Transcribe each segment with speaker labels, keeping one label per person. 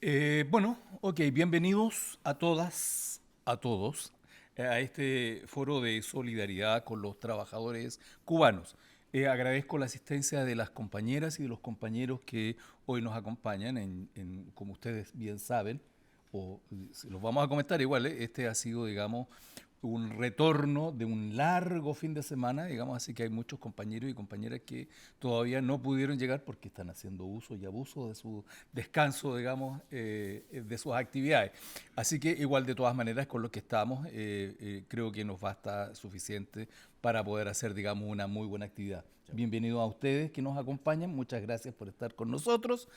Speaker 1: Bienvenidos a todas, a todos, a este foro de solidaridad con los trabajadores cubanos. Agradezco la asistencia de las compañeras y de los compañeros que hoy nos acompañan, como ustedes bien saben, o se los vamos a comentar igual, este ha sido, digamos, un retorno de un largo fin de semana, digamos, así que hay muchos compañeros y compañeras que todavía no pudieron llegar porque están haciendo uso y abuso de su descanso, digamos, de sus actividades. Así que igual de todas maneras con lo que estamos, creo que nos basta suficiente para poder hacer, digamos, una muy buena actividad. Bienvenidos a ustedes que nos acompañan, muchas gracias por estar con nosotros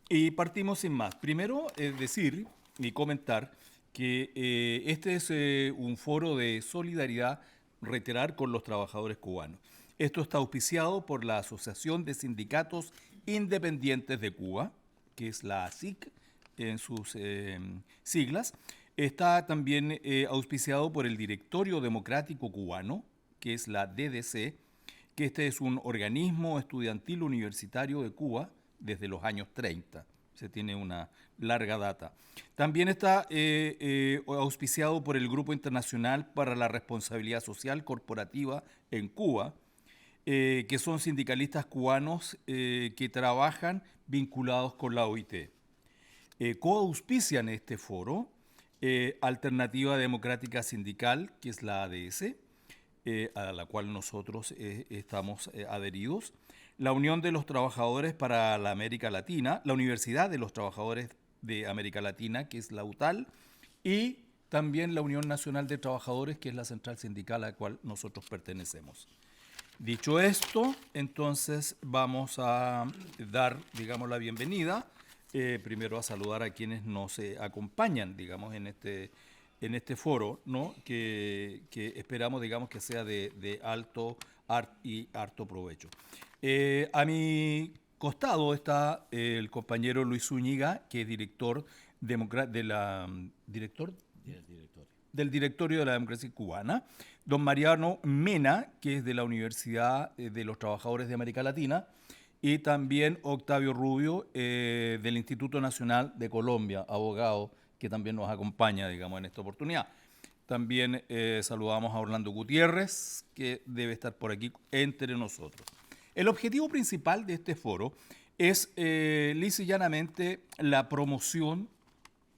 Speaker 1: y partimos sin más. Primero, decir y comentar que este es un foro de solidaridad, reiterar, con los trabajadores cubanos. Esto está auspiciado por la Asociación de Sindicatos Independientes de Cuba, que es la ASIC en sus siglas. Está también auspiciado por el Directorio Democrático Cubano, que es la DDC, que este es un organismo estudiantil universitario de Cuba desde los años 30. Se tiene una larga data. También está auspiciado por el Grupo Internacional para la Responsabilidad Social Corporativa en Cuba, que son sindicalistas cubanos que trabajan vinculados con la OIT. Coauspician este foro Alternativa Democrática Sindical, que es la ADS, a la cual nosotros estamos adheridos, la Unión de los Trabajadores para la América Latina, la Universidad de los Trabajadores de América Latina, que es la UTAL, y también la Unión Nacional de Trabajadores, que es la central sindical a la cual nosotros pertenecemos. Dicho esto, entonces vamos a dar, digamos, la bienvenida, primero a saludar a quienes nos acompañan, digamos, en este foro, ¿no? que esperamos, digamos, que sea de alto y harto provecho. A mi costado está el compañero Luis Zúñiga, que es director director del Directorio de la Democracia Cubana, don Mariano Mena, que es de la Universidad de los Trabajadores de América Latina, y también Octavio Rubio, del Instituto Nacional de Colombia, abogado, que también nos acompaña, digamos, en esta oportunidad. También saludamos a Orlando Gutiérrez, que debe estar por aquí entre nosotros. El objetivo principal de este foro es, lisa y llanamente, la promoción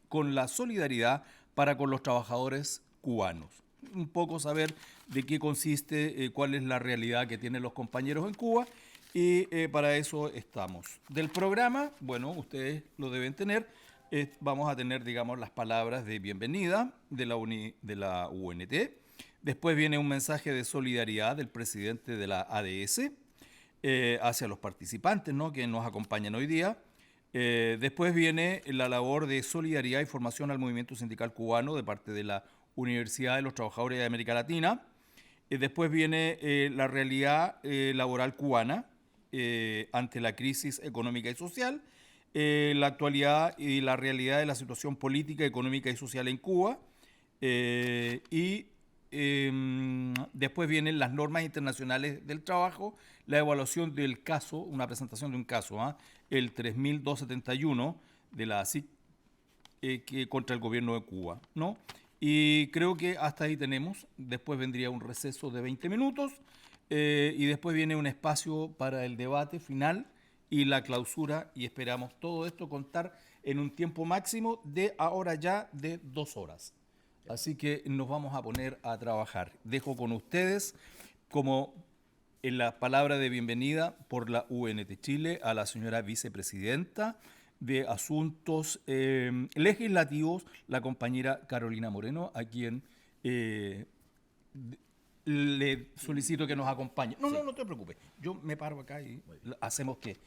Speaker 1: con la solidaridad para con los trabajadores cubanos. Un poco saber de qué consiste, cuál es la realidad que tienen los compañeros en Cuba, y para eso estamos. Del programa, bueno, ustedes lo deben tener, vamos a tener, digamos, las palabras de bienvenida de la UNT. Después viene un mensaje de solidaridad del presidente de la ADS hacia los participantes, ¿no?, que nos acompañan hoy día. Después viene la labor de solidaridad y formación al movimiento sindical cubano de parte de la Universidad de los Trabajadores de América Latina. Después viene la realidad laboral cubana ante la crisis económica y social, la actualidad y la realidad de la situación política, económica y social en Cuba. Después vienen las normas internacionales del trabajo, la evaluación del caso, una presentación de un caso, el 3271 de la ASIC contra el gobierno de Cuba, ¿no? Y creo que hasta ahí tenemos. Después vendría un receso de 20 minutos y después viene un espacio para el debate final y la clausura, y esperamos todo esto contar en un tiempo máximo de ahora ya de 2 horas. Así que nos vamos a poner a trabajar. Dejo con ustedes, como en la palabra de bienvenida por la UNT Chile, a la señora vicepresidenta de Asuntos Legislativos, la compañera Carolina Moreno, a quien le solicito que nos acompañe. No te preocupes. Yo me paro acá y hacemos que,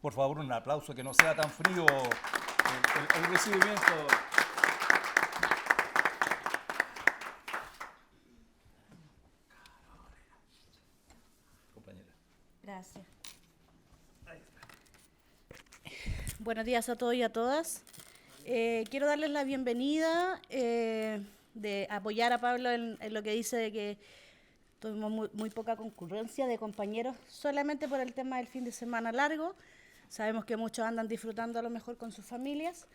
Speaker 1: por favor, un aplauso, que no sea tan frío el recibimiento.
Speaker 2: Gracias. Buenos días a todos y a todas. Quiero darles la bienvenida, de apoyar a Pablo en lo que dice de que tuvimos muy poca concurrencia de compañeros solamente por el tema del fin de semana largo. Sabemos que muchos andan disfrutando a lo mejor con sus familias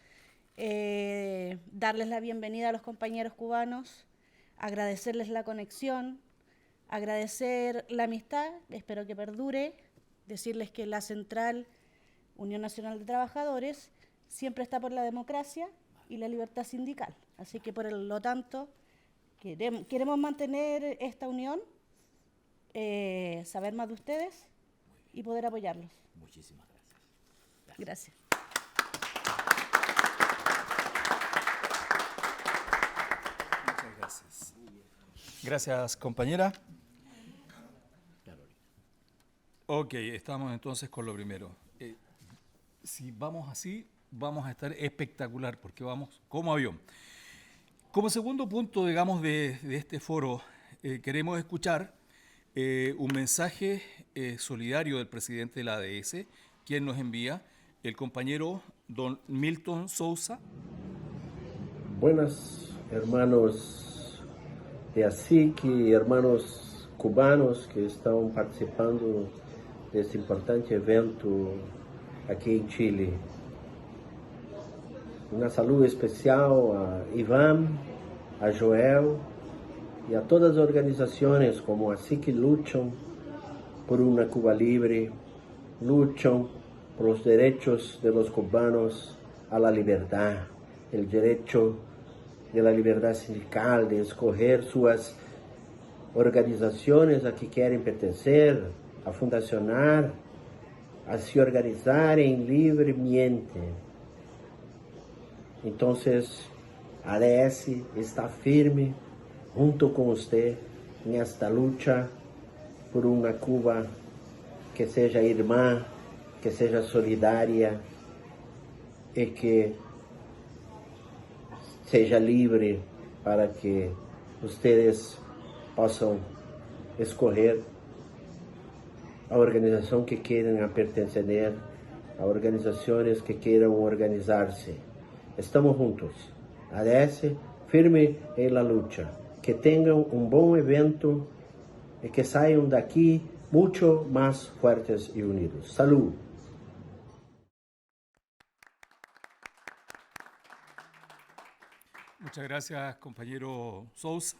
Speaker 2: darles la bienvenida a los compañeros cubanos, agradecerles la conexión, agradecer la amistad, espero que perdure, decirles que la Central Unión Nacional de Trabajadores siempre está por la democracia y la libertad sindical. Así que, por lo tanto, queremos mantener esta unión, saber más de ustedes y poder apoyarlos.
Speaker 3: Muchísimas gracias.
Speaker 2: Gracias.
Speaker 1: Muchas gracias. Gracias, compañera. Ok, estamos entonces con lo primero. Si vamos así, vamos a estar espectacular, porque vamos como avión. Como segundo punto, digamos, de este foro, queremos escuchar un mensaje solidario del presidente de la ADS, quien nos envía el compañero don Milton Sousa.
Speaker 4: Buenas, hermanos de ASIC y hermanos cubanos que están participando de este importante evento aquí en Chile. Una salud especial a Iván, a Joel y a todas las organizaciones como ASIC que luchan por una Cuba libre, luchan por los derechos de los cubanos a la libertad, el derecho de la libertad sindical, de escoger sus organizaciones a que quieren pertenecer, a fundacionar, a se organizarem livremente. Entonces, a ADS está firme junto con usted en esta lucha por una Cuba que seja irmã, que seja solidária e que seja livre para que ustedes possam escolher a organização que queiram pertencer, a organizações que queiram organizar-se. Estamos juntos. ADS firme em la lucha. Que tenham um bom evento e que saiam daqui muito mais fortes e unidos. Salud.
Speaker 1: Muchas gracias, compañero Sousa,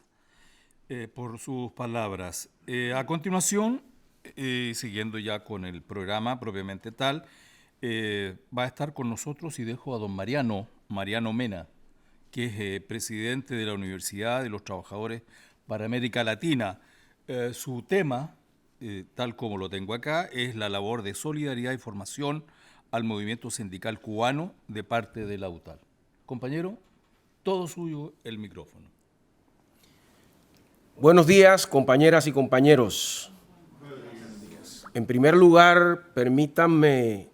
Speaker 1: por sus palabras. A continuación, siguiendo ya con el programa propiamente tal, va a estar con nosotros y dejo a don Mariano Mena, que es presidente de la Universidad de los Trabajadores para América Latina. Su tema, tal como lo tengo acá, es la labor de solidaridad y formación al movimiento sindical cubano de parte de la UTAL. Compañero, todo suyo el micrófono.
Speaker 5: Buenos días, compañeras y compañeros. En primer lugar, permítanme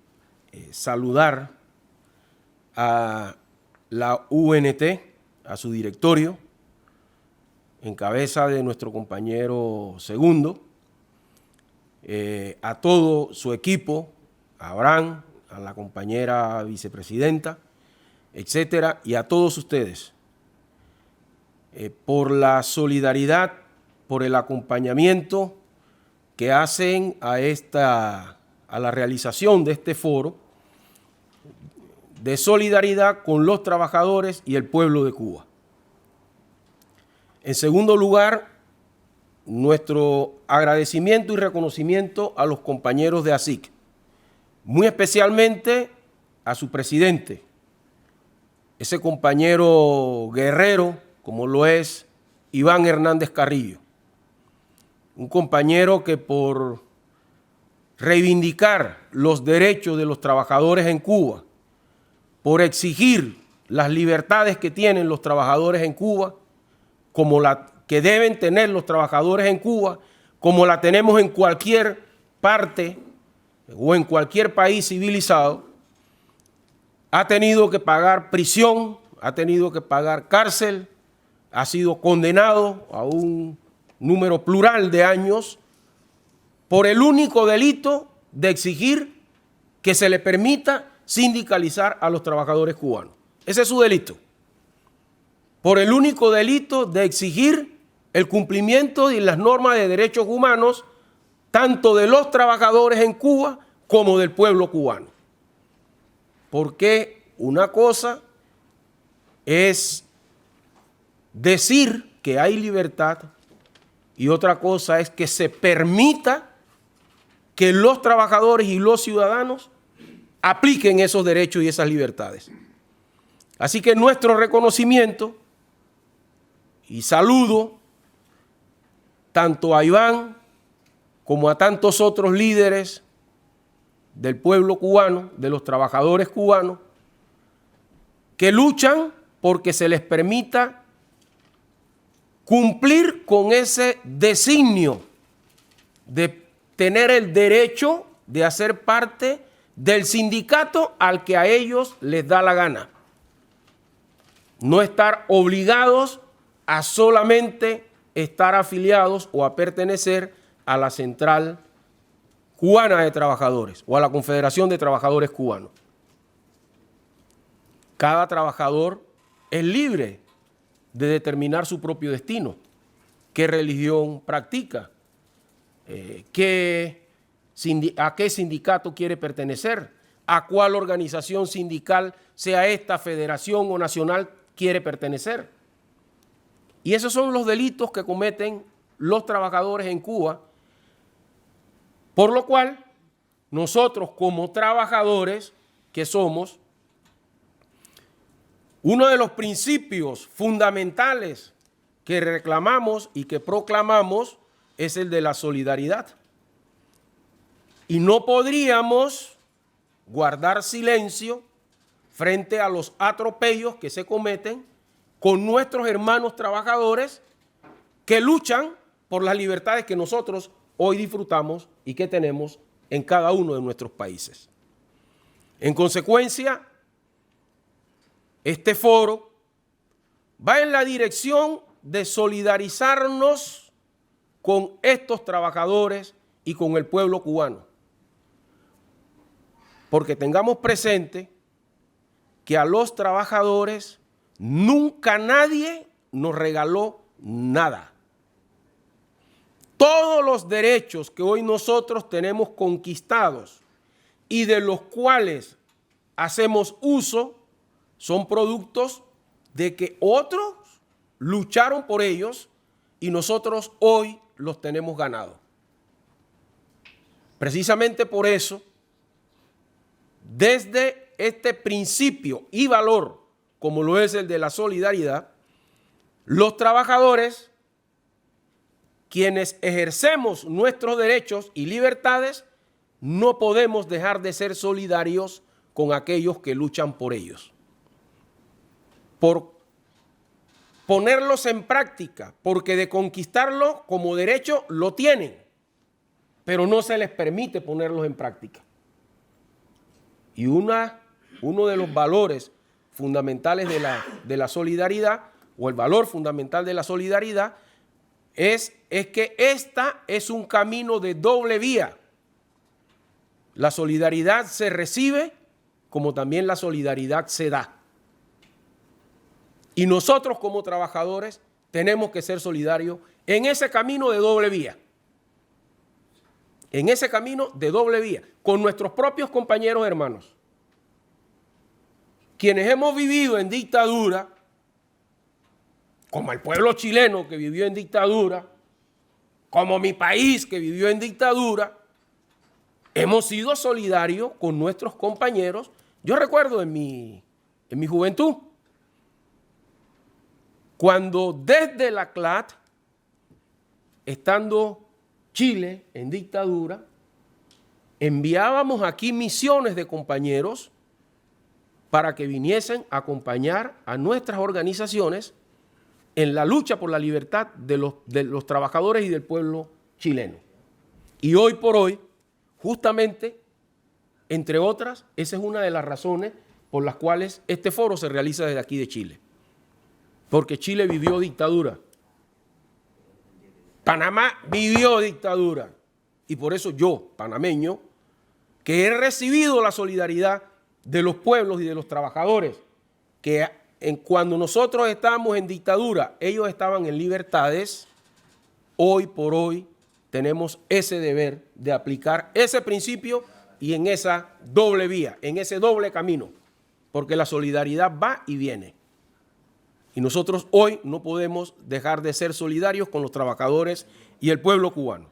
Speaker 5: saludar a la UNT, a su directorio, en cabeza de nuestro compañero Segundo, a todo su equipo, a Abraham, a la compañera vicepresidenta, etcétera, y a todos ustedes, por la solidaridad, por el acompañamiento que hacen a la realización de este foro de solidaridad con los trabajadores y el pueblo de Cuba. En segundo lugar, nuestro agradecimiento y reconocimiento a los compañeros de ASIC, muy especialmente a su presidente, ese compañero guerrero, como lo es Iván Hernández Carrillo, un compañero que por reivindicar los derechos de los trabajadores en Cuba, por exigir las libertades que tienen los trabajadores en Cuba, como la que deben tener los trabajadores en Cuba, como la tenemos en cualquier parte o en cualquier país civilizado, ha tenido que pagar prisión, ha tenido que pagar cárcel, ha sido condenado a un número plural de años por el único delito de exigir que se le permita sindicalizar a los trabajadores cubanos. Ese es su delito. Por el único delito de exigir el cumplimiento de las normas de derechos humanos, tanto de los trabajadores en Cuba como del pueblo cubano. Porque una cosa es decir que hay libertad y otra cosa es que se permita que los trabajadores y los ciudadanos apliquen esos derechos y esas libertades. Así que nuestro reconocimiento y saludo tanto a Iván como a tantos otros líderes del pueblo cubano, de los trabajadores cubanos, que luchan porque se les permita cumplir con ese designio de tener el derecho de hacer parte del sindicato al que a ellos les da la gana. No estar obligados a solamente estar afiliados o a pertenecer a la Central Cubana de Trabajadores o a la Confederación de Trabajadores Cubanos. Cada trabajador es libre de determinar su propio destino, qué religión practica, a qué sindicato quiere pertenecer, a cuál organización sindical, sea esta federación o nacional, quiere pertenecer. Y esos son los delitos que cometen los trabajadores en Cuba, por lo cual nosotros como trabajadores que somos, uno de los principios fundamentales que reclamamos y que proclamamos es el de la solidaridad. Y no podríamos guardar silencio frente a los atropellos que se cometen con nuestros hermanos trabajadores que luchan por las libertades que nosotros hoy disfrutamos y que tenemos en cada uno de nuestros países. En consecuencia, este foro va en la dirección de solidarizarnos con estos trabajadores y con el pueblo cubano. Porque tengamos presente que a los trabajadores nunca nadie nos regaló nada. Todos los derechos que hoy nosotros tenemos conquistados y de los cuales hacemos uso son productos de que otros lucharon por ellos y nosotros hoy los tenemos ganados. Precisamente por eso, desde este principio y valor, como lo es el de la solidaridad, los trabajadores, quienes ejercemos nuestros derechos y libertades, no podemos dejar de ser solidarios con aquellos que luchan por ellos. Por ponerlos en práctica, porque de conquistarlo como derecho lo tienen, pero no se les permite ponerlos en práctica. Y uno de los valores fundamentales de la solidaridad, o el valor fundamental de la solidaridad, es que esta es un camino de doble vía. La solidaridad se recibe como también la solidaridad se da. Y nosotros como trabajadores tenemos que ser solidarios en ese camino de doble vía. En ese camino de doble vía, con nuestros propios compañeros hermanos. Quienes hemos vivido en dictadura, como el pueblo chileno que vivió en dictadura, como mi país que vivió en dictadura, hemos sido solidarios con nuestros compañeros. Yo recuerdo en mi juventud, cuando desde la CLAT, estando Chile en dictadura, enviábamos aquí misiones de compañeros para que viniesen a acompañar a nuestras organizaciones en la lucha por la libertad de los trabajadores y del pueblo chileno. Y hoy por hoy, justamente, entre otras, esa es una de las razones por las cuales este foro se realiza desde aquí de Chile. Porque Chile vivió dictadura. Panamá vivió dictadura. Y por eso yo, panameño, que he recibido la solidaridad de los pueblos y de los trabajadores, que cuando nosotros estábamos en dictadura, ellos estaban en libertades, hoy por hoy tenemos ese deber de aplicar ese principio y en esa doble vía, en ese doble camino, porque la solidaridad va y viene. Y nosotros hoy no podemos dejar de ser solidarios con los trabajadores y el pueblo cubano.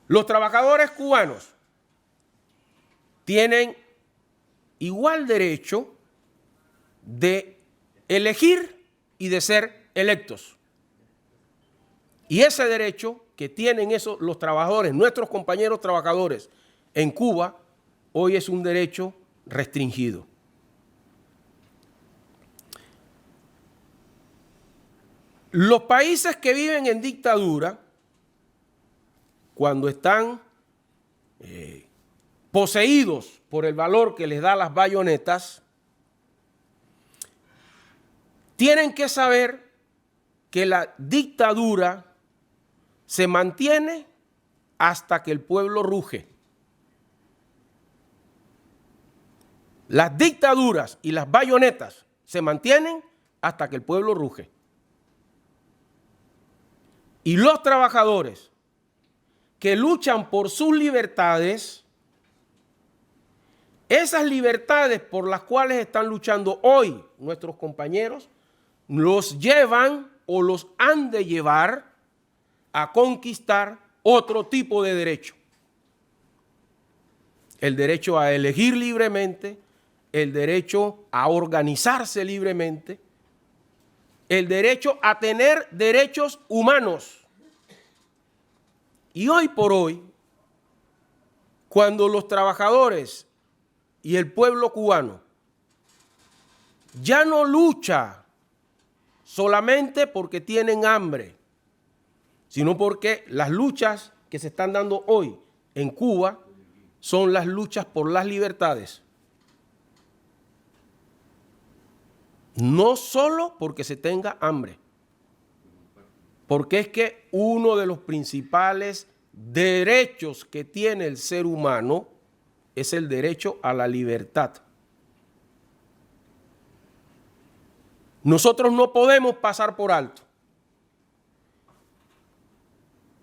Speaker 5: Los trabajadores cubanos tienen igual derecho de elegir y de ser electos. Y ese derecho que tienen los trabajadores, nuestros compañeros trabajadores en Cuba, hoy es un derecho restringido. Los países que viven en dictadura, cuando están poseídos por el valor que les da las bayonetas, tienen que saber que la dictadura se mantiene hasta que el pueblo ruge. Las dictaduras y las bayonetas se mantienen hasta que el pueblo ruge. Y los trabajadores que luchan por sus libertades, esas libertades por las cuales están luchando hoy nuestros compañeros, los llevan o los han de llevar a conquistar otro tipo de derecho. El derecho a elegir libremente, el derecho a organizarse libremente, el derecho a tener derechos humanos. Y hoy por hoy, cuando los trabajadores y el pueblo cubano ya no lucha solamente porque tienen hambre, sino porque las luchas que se están dando hoy en Cuba son las luchas por las libertades. No solo porque se tenga hambre, porque es que uno de los principales derechos que tiene el ser humano es el derecho a la libertad. Nosotros no podemos pasar por alto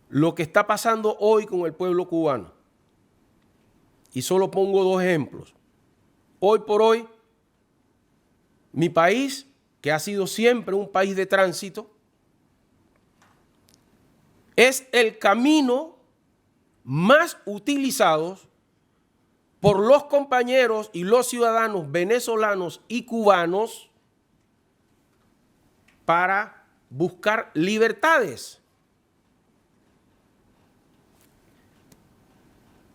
Speaker 5: lo que está pasando hoy con el pueblo cubano. Y solo pongo dos ejemplos. Hoy por hoy, mi país, que ha sido siempre un país de tránsito, es el camino más utilizado por los compañeros y los ciudadanos venezolanos y cubanos para buscar libertades.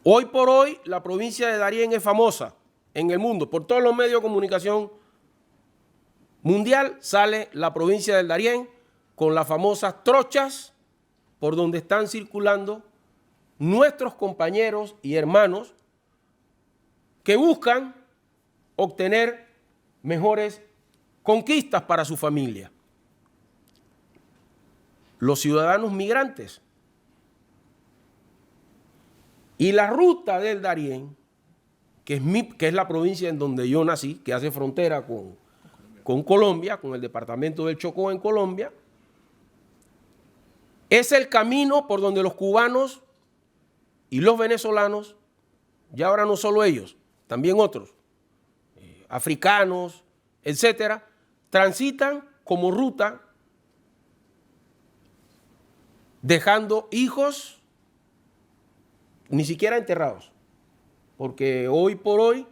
Speaker 5: Hoy por hoy, la provincia de Darién es famosa en el mundo. Por todos los medios de comunicación mundial sale la provincia del Darién con las famosas trochas por donde están circulando nuestros compañeros y hermanos que buscan obtener mejores conquistas para su familia. Los ciudadanos migrantes. Y la ruta del Darién, que es la provincia en donde yo nací, que hace frontera con Colombia, con el departamento del Chocó en Colombia, es el camino por donde los cubanos y los venezolanos, y ahora no solo ellos, también otros, africanos, etcétera, transitan como ruta dejando hijos ni siquiera enterrados, porque hoy por hoy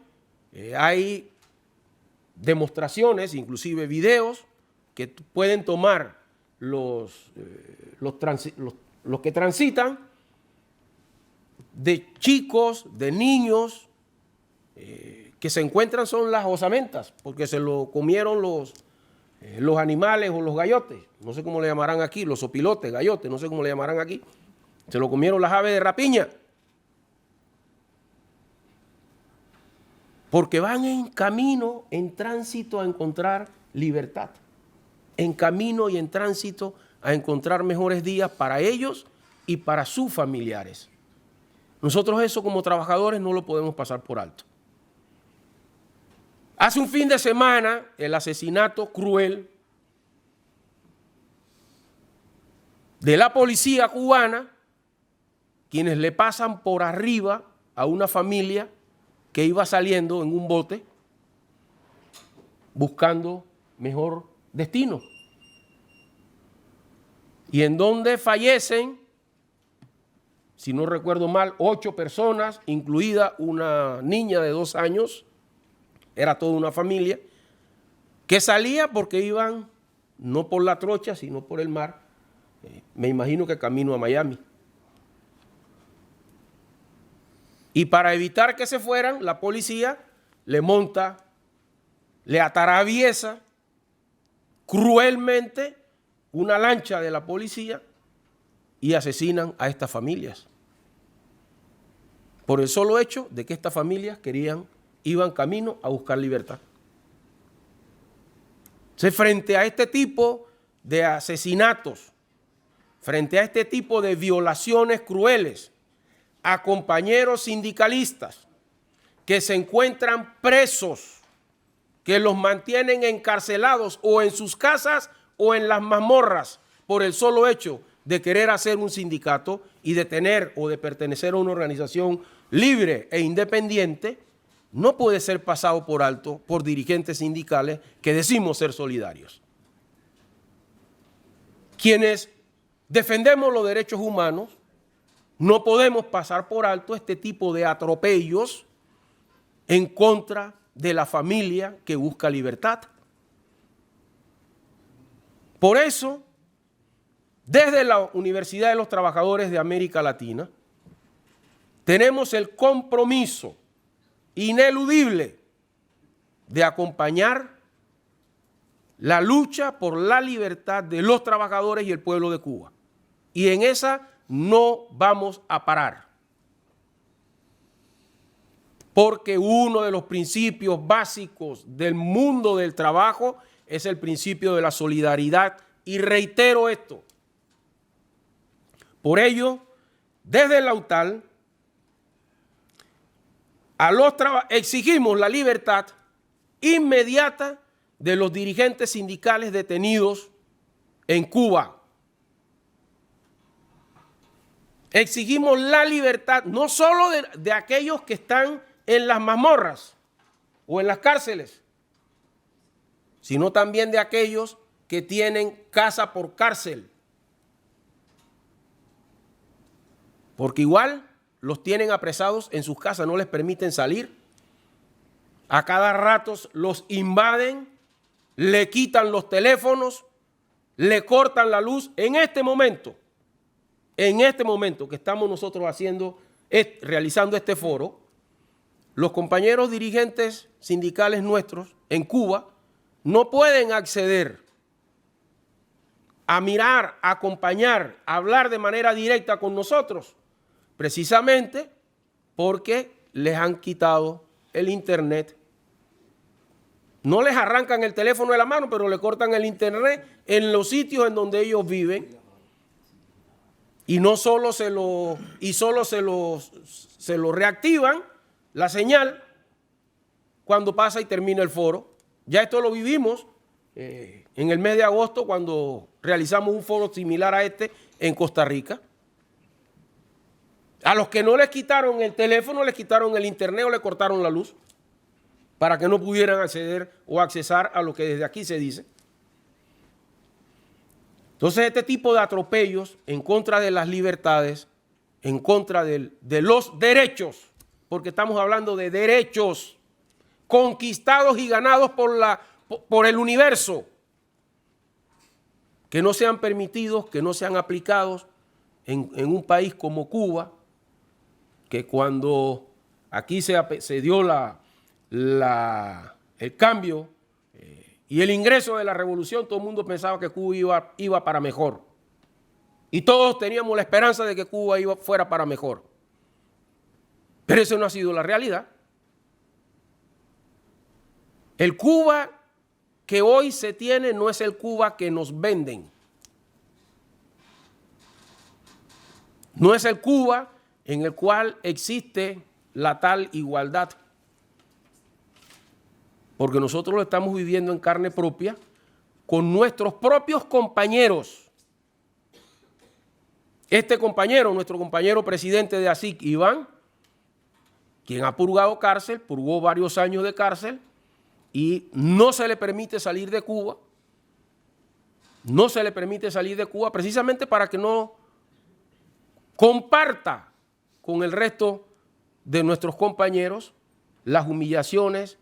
Speaker 5: hay demostraciones, inclusive videos, que pueden tomar los que transitan, de chicos, de niños, que se encuentran son las osamentas, porque se lo comieron los animales o los gayotes, no sé cómo le llamarán aquí, los opilotes, gayotes, no sé cómo le llamarán aquí, se lo comieron las aves de rapiña. Porque van en camino, en tránsito a encontrar libertad. En camino y en tránsito a encontrar mejores días para ellos y para sus familiares. Nosotros eso como trabajadores no lo podemos pasar por alto. Hace un fin de semana, el asesinato cruel de la policía cubana, quienes le pasan por arriba a una familia que iba saliendo en un bote buscando mejor destino. Y en donde fallecen, si no recuerdo mal, 8 personas, incluida una niña de 2 años, era toda una familia, que salía porque iban no por la trocha, sino por el mar, me imagino que camino a Miami. Y para evitar que se fueran, la policía le monta, le atraviesa cruelmente una lancha de la policía y asesinan a estas familias. Por el solo hecho de que estas familias iban camino a buscar libertad. Entonces, frente a este tipo de asesinatos, frente a este tipo de violaciones crueles a compañeros sindicalistas que se encuentran presos, que los mantienen encarcelados o en sus casas o en las mazmorras por el solo hecho de querer hacer un sindicato y de tener o de pertenecer a una organización libre e independiente, no puede ser pasado por alto por dirigentes sindicales que decimos ser solidarios. Quienes defendemos los derechos humanos, no podemos pasar por alto este tipo de atropellos en contra de la familia que busca libertad. Por eso, desde la Universidad de los Trabajadores de América Latina, tenemos el compromiso ineludible de acompañar la lucha por la libertad de los trabajadores y el pueblo de Cuba. Y en esa no vamos a parar. Porque uno de los principios básicos del mundo del trabajo es el principio de la solidaridad. Y reitero esto. Por ello, desde la UTAL, exigimos la libertad inmediata de los dirigentes sindicales detenidos en Cuba. Exigimos la libertad no solo de aquellos que están en las mazmorras o en las cárceles, sino también de aquellos que tienen casa por cárcel. Porque igual los tienen apresados en sus casas, no les permiten salir. A cada rato los invaden, le quitan los teléfonos, le cortan la luz. En este momento que estamos nosotros realizando este foro, los compañeros dirigentes sindicales nuestros en Cuba no pueden acceder a mirar, a acompañar, a hablar de manera directa con nosotros, precisamente porque les han quitado el internet. No les arrancan el teléfono de la mano, pero le cortan el internet en los sitios en donde ellos viven. Y no solo se lo reactivan la señal cuando pasa y termina el foro. Ya esto lo vivimos en el mes de agosto cuando realizamos un foro similar a este en Costa Rica. A los que no les quitaron el teléfono, les quitaron el internet o le cortaron la luz para que no pudieran acceder o accesar a lo que desde aquí se dice. Entonces, este tipo de atropellos en contra de las libertades, en contra de los derechos, porque estamos hablando de derechos conquistados y ganados por el universo, que no sean permitidos, que no sean aplicados en un país como Cuba, que cuando aquí se dio el cambio y el ingreso de la revolución, todo el mundo pensaba que Cuba iba para mejor. Y todos teníamos la esperanza de que Cuba fuera para mejor. Pero eso no ha sido la realidad. El Cuba que hoy se tiene no es el Cuba que nos venden. No es el Cuba en el cual existe la tal igualdad. Porque nosotros lo estamos viviendo en carne propia con nuestros propios compañeros. Este compañero, nuestro compañero presidente de ASIC, Iván, quien ha purgado cárcel, purgó varios años de cárcel, y no se le permite salir de Cuba. No se le permite salir de Cuba precisamente para que no comparta con el resto de nuestros compañeros las humillaciones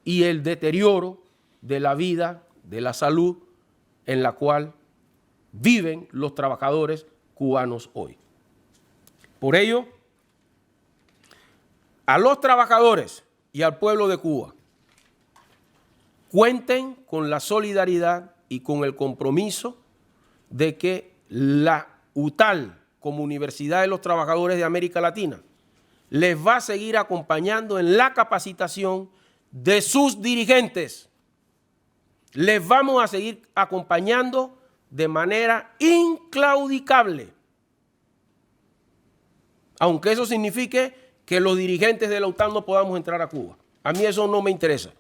Speaker 5: y el deterioro de la vida, de la salud en la cual viven los trabajadores cubanos hoy. Por ello, a los trabajadores y al pueblo de Cuba, cuenten con la solidaridad y con el compromiso de que la UTAL, como Universidad de los Trabajadores de América Latina, les va a seguir acompañando en la capacitación de sus dirigentes. Les vamos a seguir acompañando de manera inclaudicable, aunque eso signifique que los dirigentes de la UTAL no podamos entrar a Cuba. A mí eso no me interesa.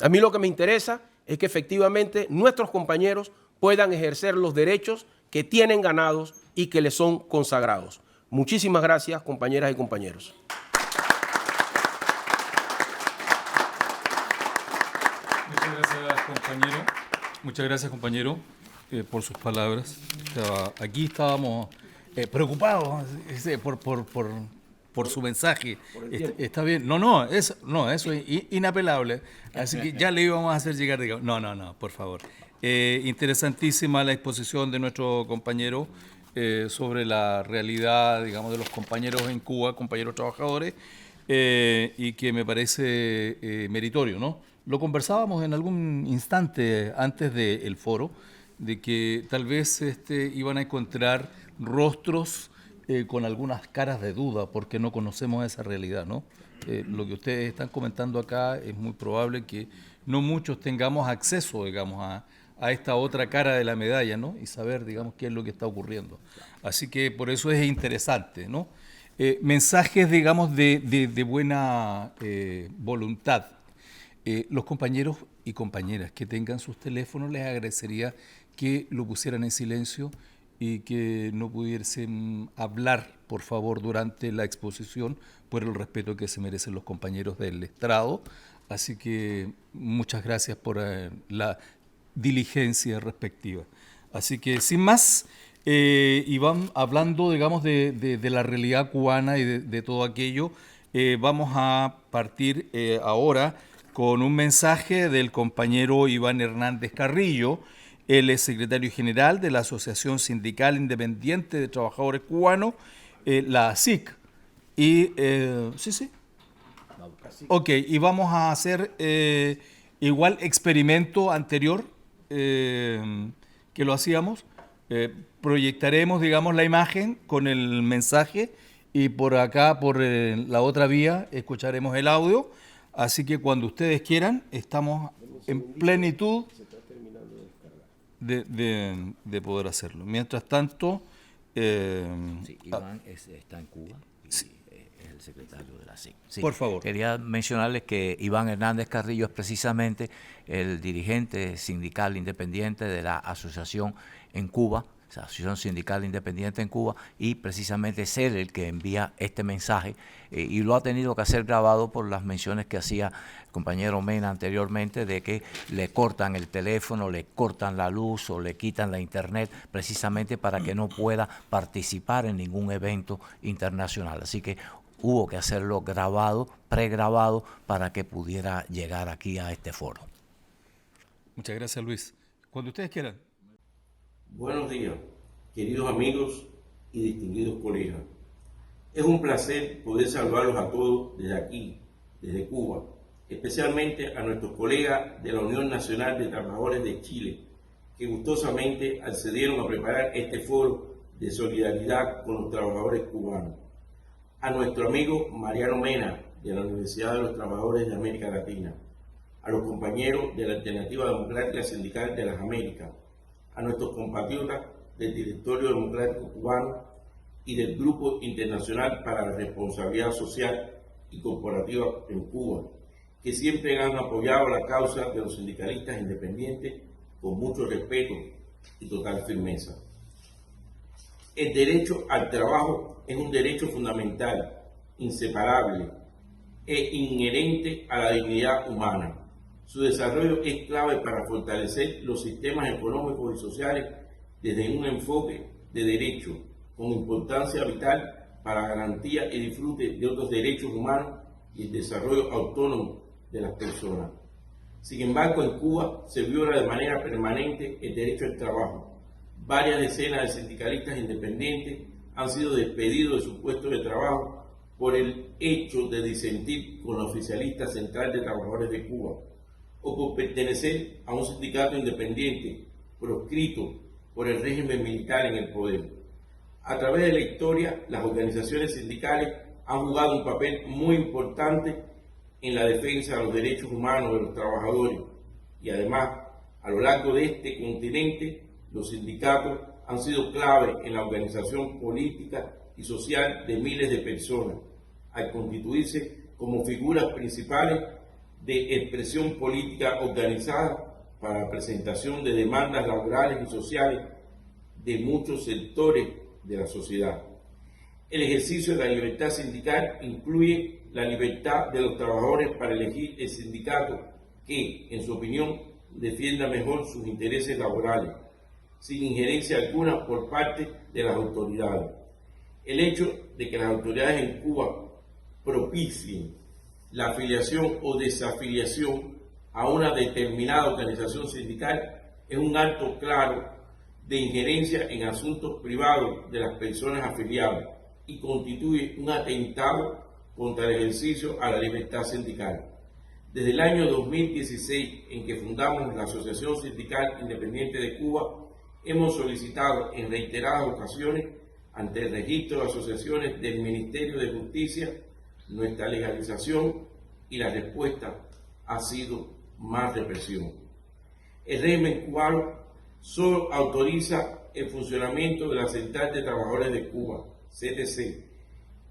Speaker 5: A mí lo que me interesa es que efectivamente nuestros compañeros puedan ejercer los derechos que tienen ganados y que les son consagrados. Muchísimas gracias, compañeras y compañeros.
Speaker 1: Muchas gracias, compañero. Muchas gracias, compañero, por sus palabras. Aquí estábamos preocupados por su mensaje. Está bien. No, eso es inapelable. Así que ya le íbamos a hacer llegar. No, por favor. Interesantísima la exposición de nuestro compañero sobre la realidad, digamos, de los compañeros en Cuba, compañeros trabajadores, y que me parece meritorio, ¿no? Lo conversábamos en algún instante antes del foro, de que tal vez iban a encontrar rostros con algunas caras de duda, porque no conocemos esa realidad, ¿no? Lo que ustedes están comentando acá es muy probable que no muchos tengamos acceso, digamos, a esta otra cara de la medalla, ¿no? Y saber, digamos, qué es lo que está ocurriendo. Así que por eso es interesante, ¿no? Mensajes, digamos, de buena voluntad. Los compañeros y compañeras que tengan sus teléfonos, les agradecería que lo pusieran en silencio y que no pudiesen hablar, por favor, durante la exposición, por el respeto que se merecen los compañeros del estrado. Así que muchas gracias por la diligencia respectiva. Así que, sin más, Iván, hablando, digamos, de la realidad cubana y de todo aquello, vamos a partir ahora con un mensaje del compañero Iván Hernández Carrillo. Él es secretario general de la Asociación Sindical Independiente de Trabajadores Cubanos, la ASIC. Y, sí. Ok, y vamos a hacer igual experimento anterior que lo hacíamos. Proyectaremos, digamos, la imagen con el mensaje y por acá, por la otra vía, escucharemos el audio. Así que cuando ustedes quieran, estamos en plenitud de poder hacerlo. Mientras tanto...
Speaker 3: sí, Iván está en Cuba y es el secretario de la SIC. Sí,
Speaker 1: por favor.
Speaker 3: Quería mencionarles que Iván Hernández Carrillo es precisamente el dirigente sindical independiente de la asociación en Cuba, Asociación Sindical Independiente en Cuba, y precisamente es él el que envía este mensaje y lo ha tenido que hacer grabado por las menciones que hacía el compañero Mena anteriormente de que le cortan el teléfono, le cortan la luz o le quitan la internet precisamente para que no pueda participar en ningún evento internacional. Así que hubo que hacerlo grabado, pregrabado, para que pudiera llegar aquí a este foro.
Speaker 1: Muchas gracias, Luis. Cuando ustedes quieran.
Speaker 6: Buenos días, queridos amigos y distinguidos colegas. Es un placer poder saludarlos a todos desde aquí, desde Cuba, especialmente a nuestros colegas de la Unión Nacional de Trabajadores de Chile, que gustosamente accedieron a preparar este foro de solidaridad con los trabajadores cubanos. A nuestro amigo Mariano Mena, de la Universidad de los Trabajadores de América Latina, a los compañeros de la Alternativa Democrática Sindical de las Américas, a nuestros compatriotas del Directorio Democrático Cubano y del Grupo Internacional para la Responsabilidad Social y Corporativa en Cuba, que siempre han apoyado la causa de los sindicalistas independientes con mucho respeto y total firmeza. El derecho al trabajo es un derecho fundamental, inseparable e inherente a la dignidad humana. Su desarrollo es clave para fortalecer los sistemas económicos y sociales desde un enfoque de derecho, con importancia vital para la garantía y disfrute de otros derechos humanos y el desarrollo autónomo de las personas. Sin embargo, en Cuba se viola de manera permanente el derecho al trabajo. Varias decenas de sindicalistas independientes han sido despedidos de sus puestos de trabajo por el hecho de disentir con la oficialista Central de Trabajadores de Cuba o por pertenecer a un sindicato independiente proscrito por el régimen militar en el poder. A través de la historia, las organizaciones sindicales han jugado un papel muy importante en la defensa de los derechos humanos de los trabajadores y además, a lo largo de este continente, los sindicatos han sido clave en la organización política y social de miles de personas, al constituirse como figuras principales de expresión política organizada para la presentación de demandas laborales y sociales de muchos sectores de la sociedad. El ejercicio de la libertad sindical incluye la libertad de los trabajadores para elegir el sindicato que, en su opinión, defienda mejor sus intereses laborales, sin injerencia alguna por parte de las autoridades. El hecho de que las autoridades en Cuba propicien la afiliación o desafiliación a una determinada organización sindical es un acto claro de injerencia en asuntos privados de las personas afiliadas y constituye un atentado contra el ejercicio a la libertad sindical. Desde el año 2016, en que fundamos la Asociación Sindical Independiente de Cuba, hemos solicitado en reiteradas ocasiones ante el registro de asociaciones del Ministerio de Justicia nuestra legalización y la respuesta ha sido más represión. El régimen cubano solo autoriza el funcionamiento de la Central de Trabajadores de Cuba, CTC,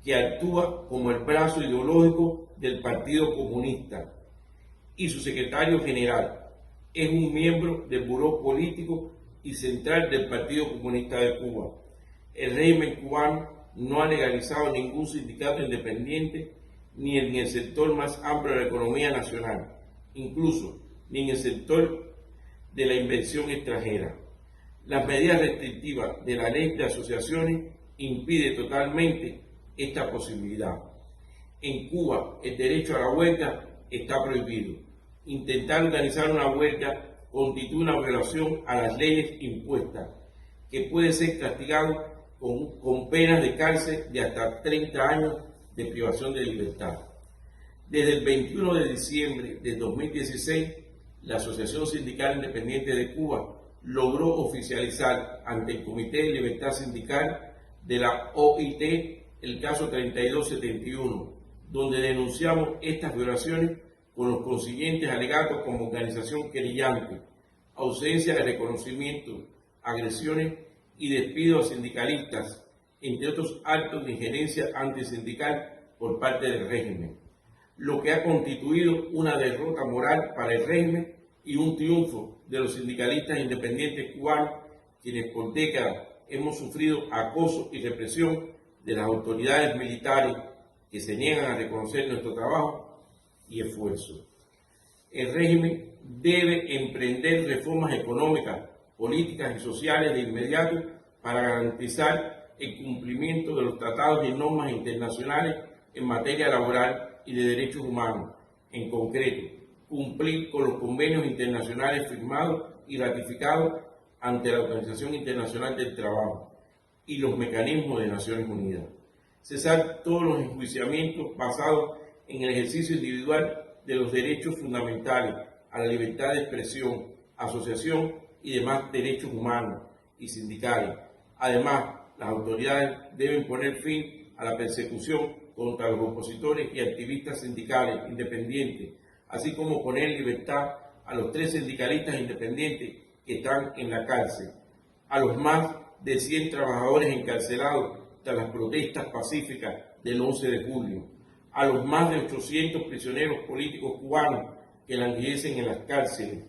Speaker 6: que actúa como el brazo ideológico del Partido Comunista, y su secretario general es un miembro del Buró Político y Central del Partido Comunista de Cuba. El régimen cubano no ha legalizado ningún sindicato independiente ni en el sector más amplio de la economía nacional, incluso ni en el sector de la inversión extranjera. Las medidas restrictivas de la ley de asociaciones impiden totalmente esta posibilidad. En Cuba, el derecho a la huelga está prohibido. Intentar organizar una huelga constituye una violación a las leyes impuestas, que puede ser castigado con penas de cárcel de hasta 30 años de privación de libertad. Desde el 21 de diciembre de 2016, la Asociación Sindical Independiente de Cuba logró oficializar ante el Comité de Libertad Sindical de la OIT el caso 3271, donde denunciamos estas violaciones con los consiguientes alegatos como organización querellante, ausencia de reconocimiento, agresiones y despido a sindicalistas, entre otros actos de injerencia antisindical por parte del régimen, lo que ha constituido una derrota moral para el régimen y un triunfo de los sindicalistas independientes cubanos, quienes por décadas hemos sufrido acoso y represión de las autoridades militares que se niegan a reconocer nuestro trabajo y esfuerzo. El régimen debe emprender reformas económicas, políticas y sociales de inmediato para garantizar el cumplimiento de los tratados y normas internacionales en materia laboral y de derechos humanos. En concreto, cumplir con los convenios internacionales firmados y ratificados ante la Organización Internacional del Trabajo y los mecanismos de Naciones Unidas. Cesar todos los enjuiciamientos basados en el ejercicio individual de los derechos fundamentales a la libertad de expresión, asociación y demás derechos humanos y sindicales. Además, las autoridades deben poner fin a la persecución contra los opositores y activistas sindicales independientes, así como poner en libertad a los 3 sindicalistas independientes que están en la cárcel, a los más de 100 trabajadores encarcelados tras las protestas pacíficas del 11 de julio, a los más de 800 prisioneros políticos cubanos que languidecen en las cárceles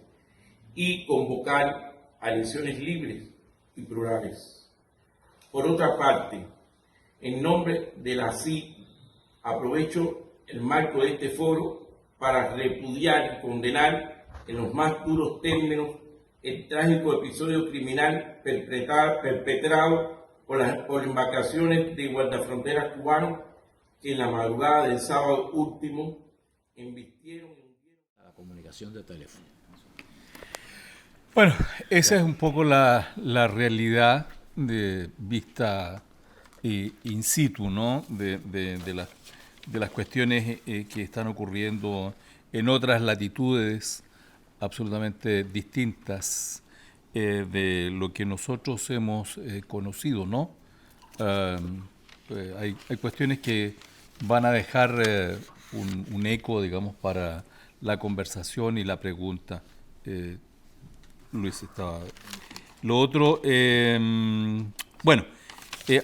Speaker 6: y convocar a elecciones libres y plurales. Por otra parte, en nombre de la CID, aprovecho el marco de este foro para repudiar y condenar en los más duros términos el trágico episodio criminal perpetrado por embarcaciones de guardafronteras cubanos que en la madrugada del sábado último embistieron
Speaker 3: la comunicación de teléfono.
Speaker 1: Bueno, esa es un poco la realidad vista in situ, ¿no? de las cuestiones que están ocurriendo en otras latitudes absolutamente distintas de lo que nosotros hemos conocido, ¿no? Hay cuestiones que van a dejar un eco, digamos, para la conversación y la pregunta. Luis estaba... Lo otro, bueno,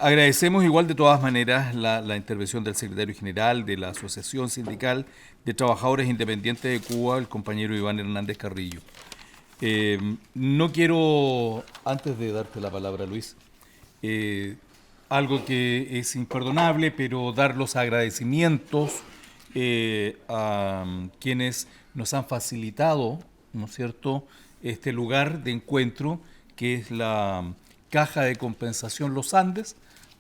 Speaker 1: agradecemos igual de todas maneras la intervención del secretario general de la Asociación Sindical de Trabajadores Independientes de Cuba, el compañero Iván Hernández Carrillo. No quiero, antes de darte la palabra, Luis, algo que es imperdonable, pero dar los agradecimientos a quienes nos han facilitado, ¿no es cierto?, este lugar de encuentro, que es la Caja de Compensación Los Andes,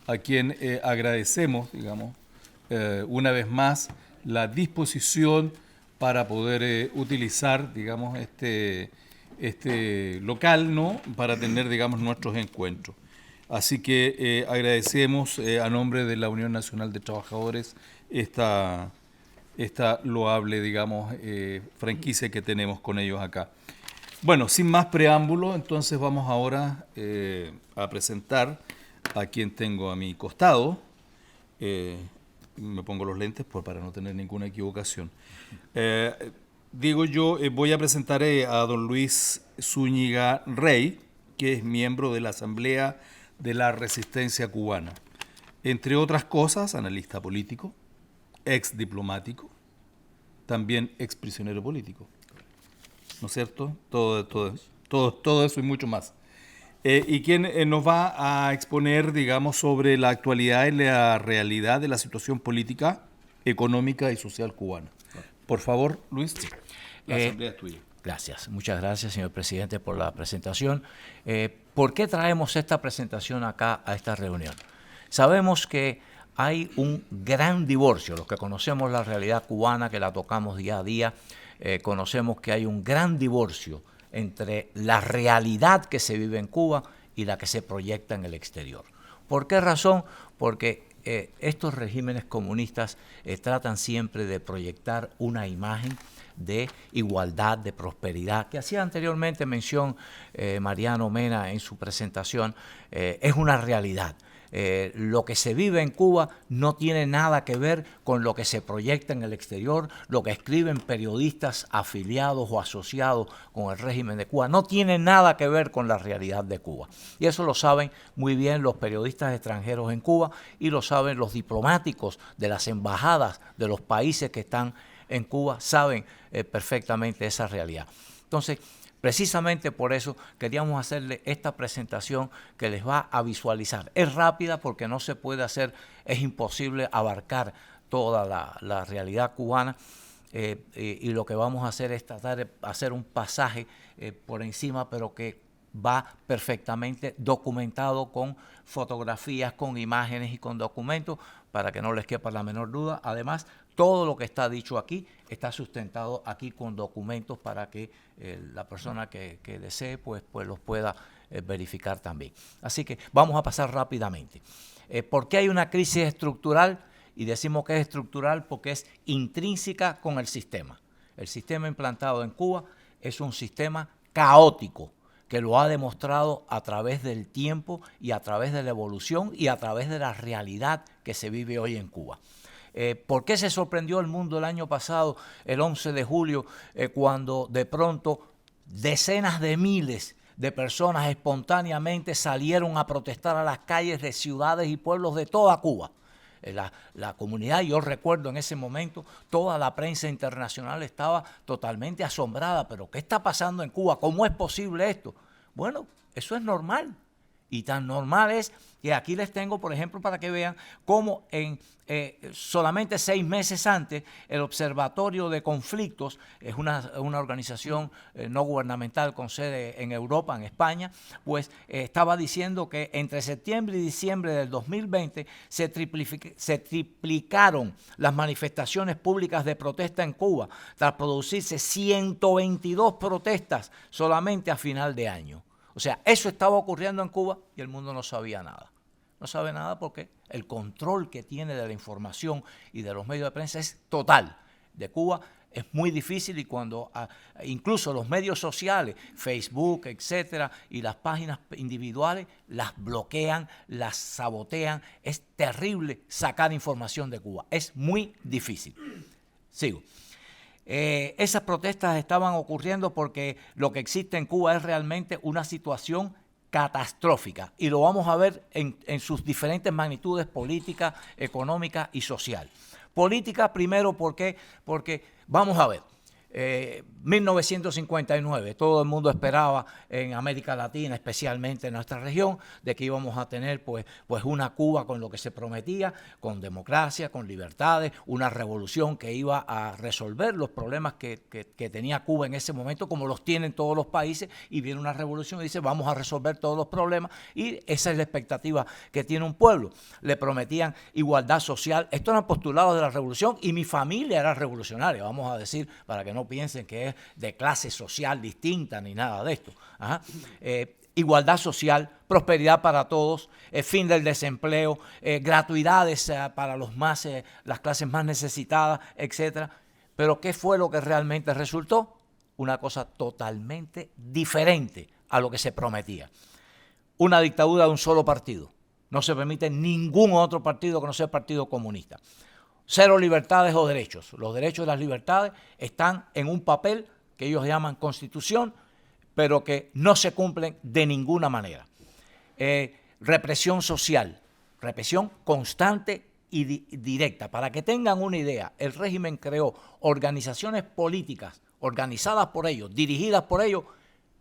Speaker 1: a quien agradecemos, digamos, una vez más, la disposición para poder utilizar, digamos, este local, ¿no?, para tener, digamos, nuestros encuentros. Así que agradecemos a nombre de la Unión Nacional de Trabajadores esta loable, digamos, franquicia que tenemos con ellos acá. Bueno, sin más preámbulo, entonces vamos ahora a presentar a quien tengo a mi costado. Me pongo los lentes para no tener ninguna equivocación. Voy a presentar a don Luis Zúñiga Rey, que es miembro de la Asamblea de la Resistencia Cubana. Entre otras cosas, analista político, ex diplomático, también ex prisionero político. ¿No es cierto? Todo eso y mucho más. Y quien nos va a exponer, digamos, sobre la actualidad y la realidad de la situación política, económica y social cubana. Por favor, Luis, la asamblea es tuya.
Speaker 3: Gracias. Muchas gracias, señor presidente, por la presentación. ¿Por qué traemos esta presentación acá a esta reunión? Sabemos que hay un gran divorcio. Los que conocemos la realidad cubana, que la tocamos día a día, conocemos que hay un gran divorcio entre la realidad que se vive en Cuba y la que se proyecta en el exterior. ¿Por qué razón? Porque estos regímenes comunistas tratan siempre de proyectar una imagen de igualdad, de prosperidad, que hacía anteriormente mención Mariano Mena en su presentación. Es una realidad. Lo que se vive en Cuba no tiene nada que ver con lo que se proyecta en el exterior, lo que escriben periodistas afiliados o asociados con el régimen de Cuba, no tiene nada que ver con la realidad de Cuba. Y eso lo saben muy bien los periodistas extranjeros en Cuba y lo saben los diplomáticos de las embajadas de los países que están en Cuba, saben perfectamente esa realidad. Entonces, precisamente por eso queríamos hacerle esta presentación que les va a visualizar. Es rápida porque no se puede hacer, es imposible abarcar toda la realidad cubana y lo que vamos a hacer es tratar de hacer un pasaje por encima, pero que va perfectamente documentado con fotografías, con imágenes y con documentos para que no les quepa la menor duda. Además, todo lo que está dicho aquí está sustentado aquí con documentos para que la persona que desee pues los pueda verificar también. Así que vamos a pasar rápidamente. ¿Por qué hay una crisis estructural? Y decimos que es estructural porque es intrínseca con el sistema. El sistema implantado en Cuba es un sistema caótico que lo ha demostrado a través del tiempo y a través de la evolución y a través de la realidad que se vive hoy en Cuba. ¿Por qué se sorprendió el mundo el año pasado, el 11 de julio, cuando de pronto decenas de miles de personas espontáneamente salieron a protestar a las calles de ciudades y pueblos de toda Cuba? La comunidad, yo recuerdo en ese momento, toda la prensa internacional estaba totalmente asombrada. ¿Pero qué está pasando en Cuba? ¿Cómo es posible esto? Bueno, eso es normal. Y tan normal es que aquí les tengo, por ejemplo, para que vean cómo solamente 6 meses antes el Observatorio de Conflictos, es una organización no gubernamental con sede en Europa, en España, pues estaba diciendo que entre septiembre y diciembre del 2020 se triplicaron las manifestaciones públicas de protesta en Cuba, tras producirse 122 protestas solamente a final de año. O sea, eso estaba ocurriendo en Cuba y el mundo no sabía nada. No sabe nada porque el control que tiene de la información y de los medios de prensa es total. De Cuba es muy difícil y cuando incluso los medios sociales, Facebook, etcétera, y las páginas individuales las bloquean, las sabotean. Es terrible sacar información de Cuba. Es muy difícil. Sigo. Esas protestas estaban ocurriendo porque lo que existe en Cuba es realmente una situación catastrófica y lo vamos a ver en sus diferentes magnitudes política, económica y social. Política primero porque vamos a ver, 1959, todo el mundo esperaba en América Latina, especialmente en nuestra región, de que íbamos a tener pues una Cuba con lo que se prometía, con democracia, con libertades, una revolución que iba a resolver los problemas que tenía Cuba en ese momento, como los tienen todos los países, y viene una revolución y dice vamos a resolver todos los problemas, y esa es la expectativa que tiene un pueblo. Le prometían igualdad social. Estos eran postulados de la revolución y mi familia era revolucionaria, vamos a decir, para que no piensen que es de clase social distinta ni nada de esto. Igualdad social, prosperidad para todos, fin del desempleo, gratuidades para las clases más necesitadas, etc. Pero ¿qué fue lo que realmente resultó? Una cosa totalmente diferente a lo que se prometía. Una dictadura de un solo partido. No se permite ningún otro partido que no sea el Partido Comunista. Cero libertades o derechos. Los derechos y las libertades están en un papel que ellos llaman Constitución, pero que no se cumplen de ninguna manera. Represión social, represión constante y directa. Para que tengan una idea, el régimen creó organizaciones políticas organizadas por ellos, dirigidas por ellos,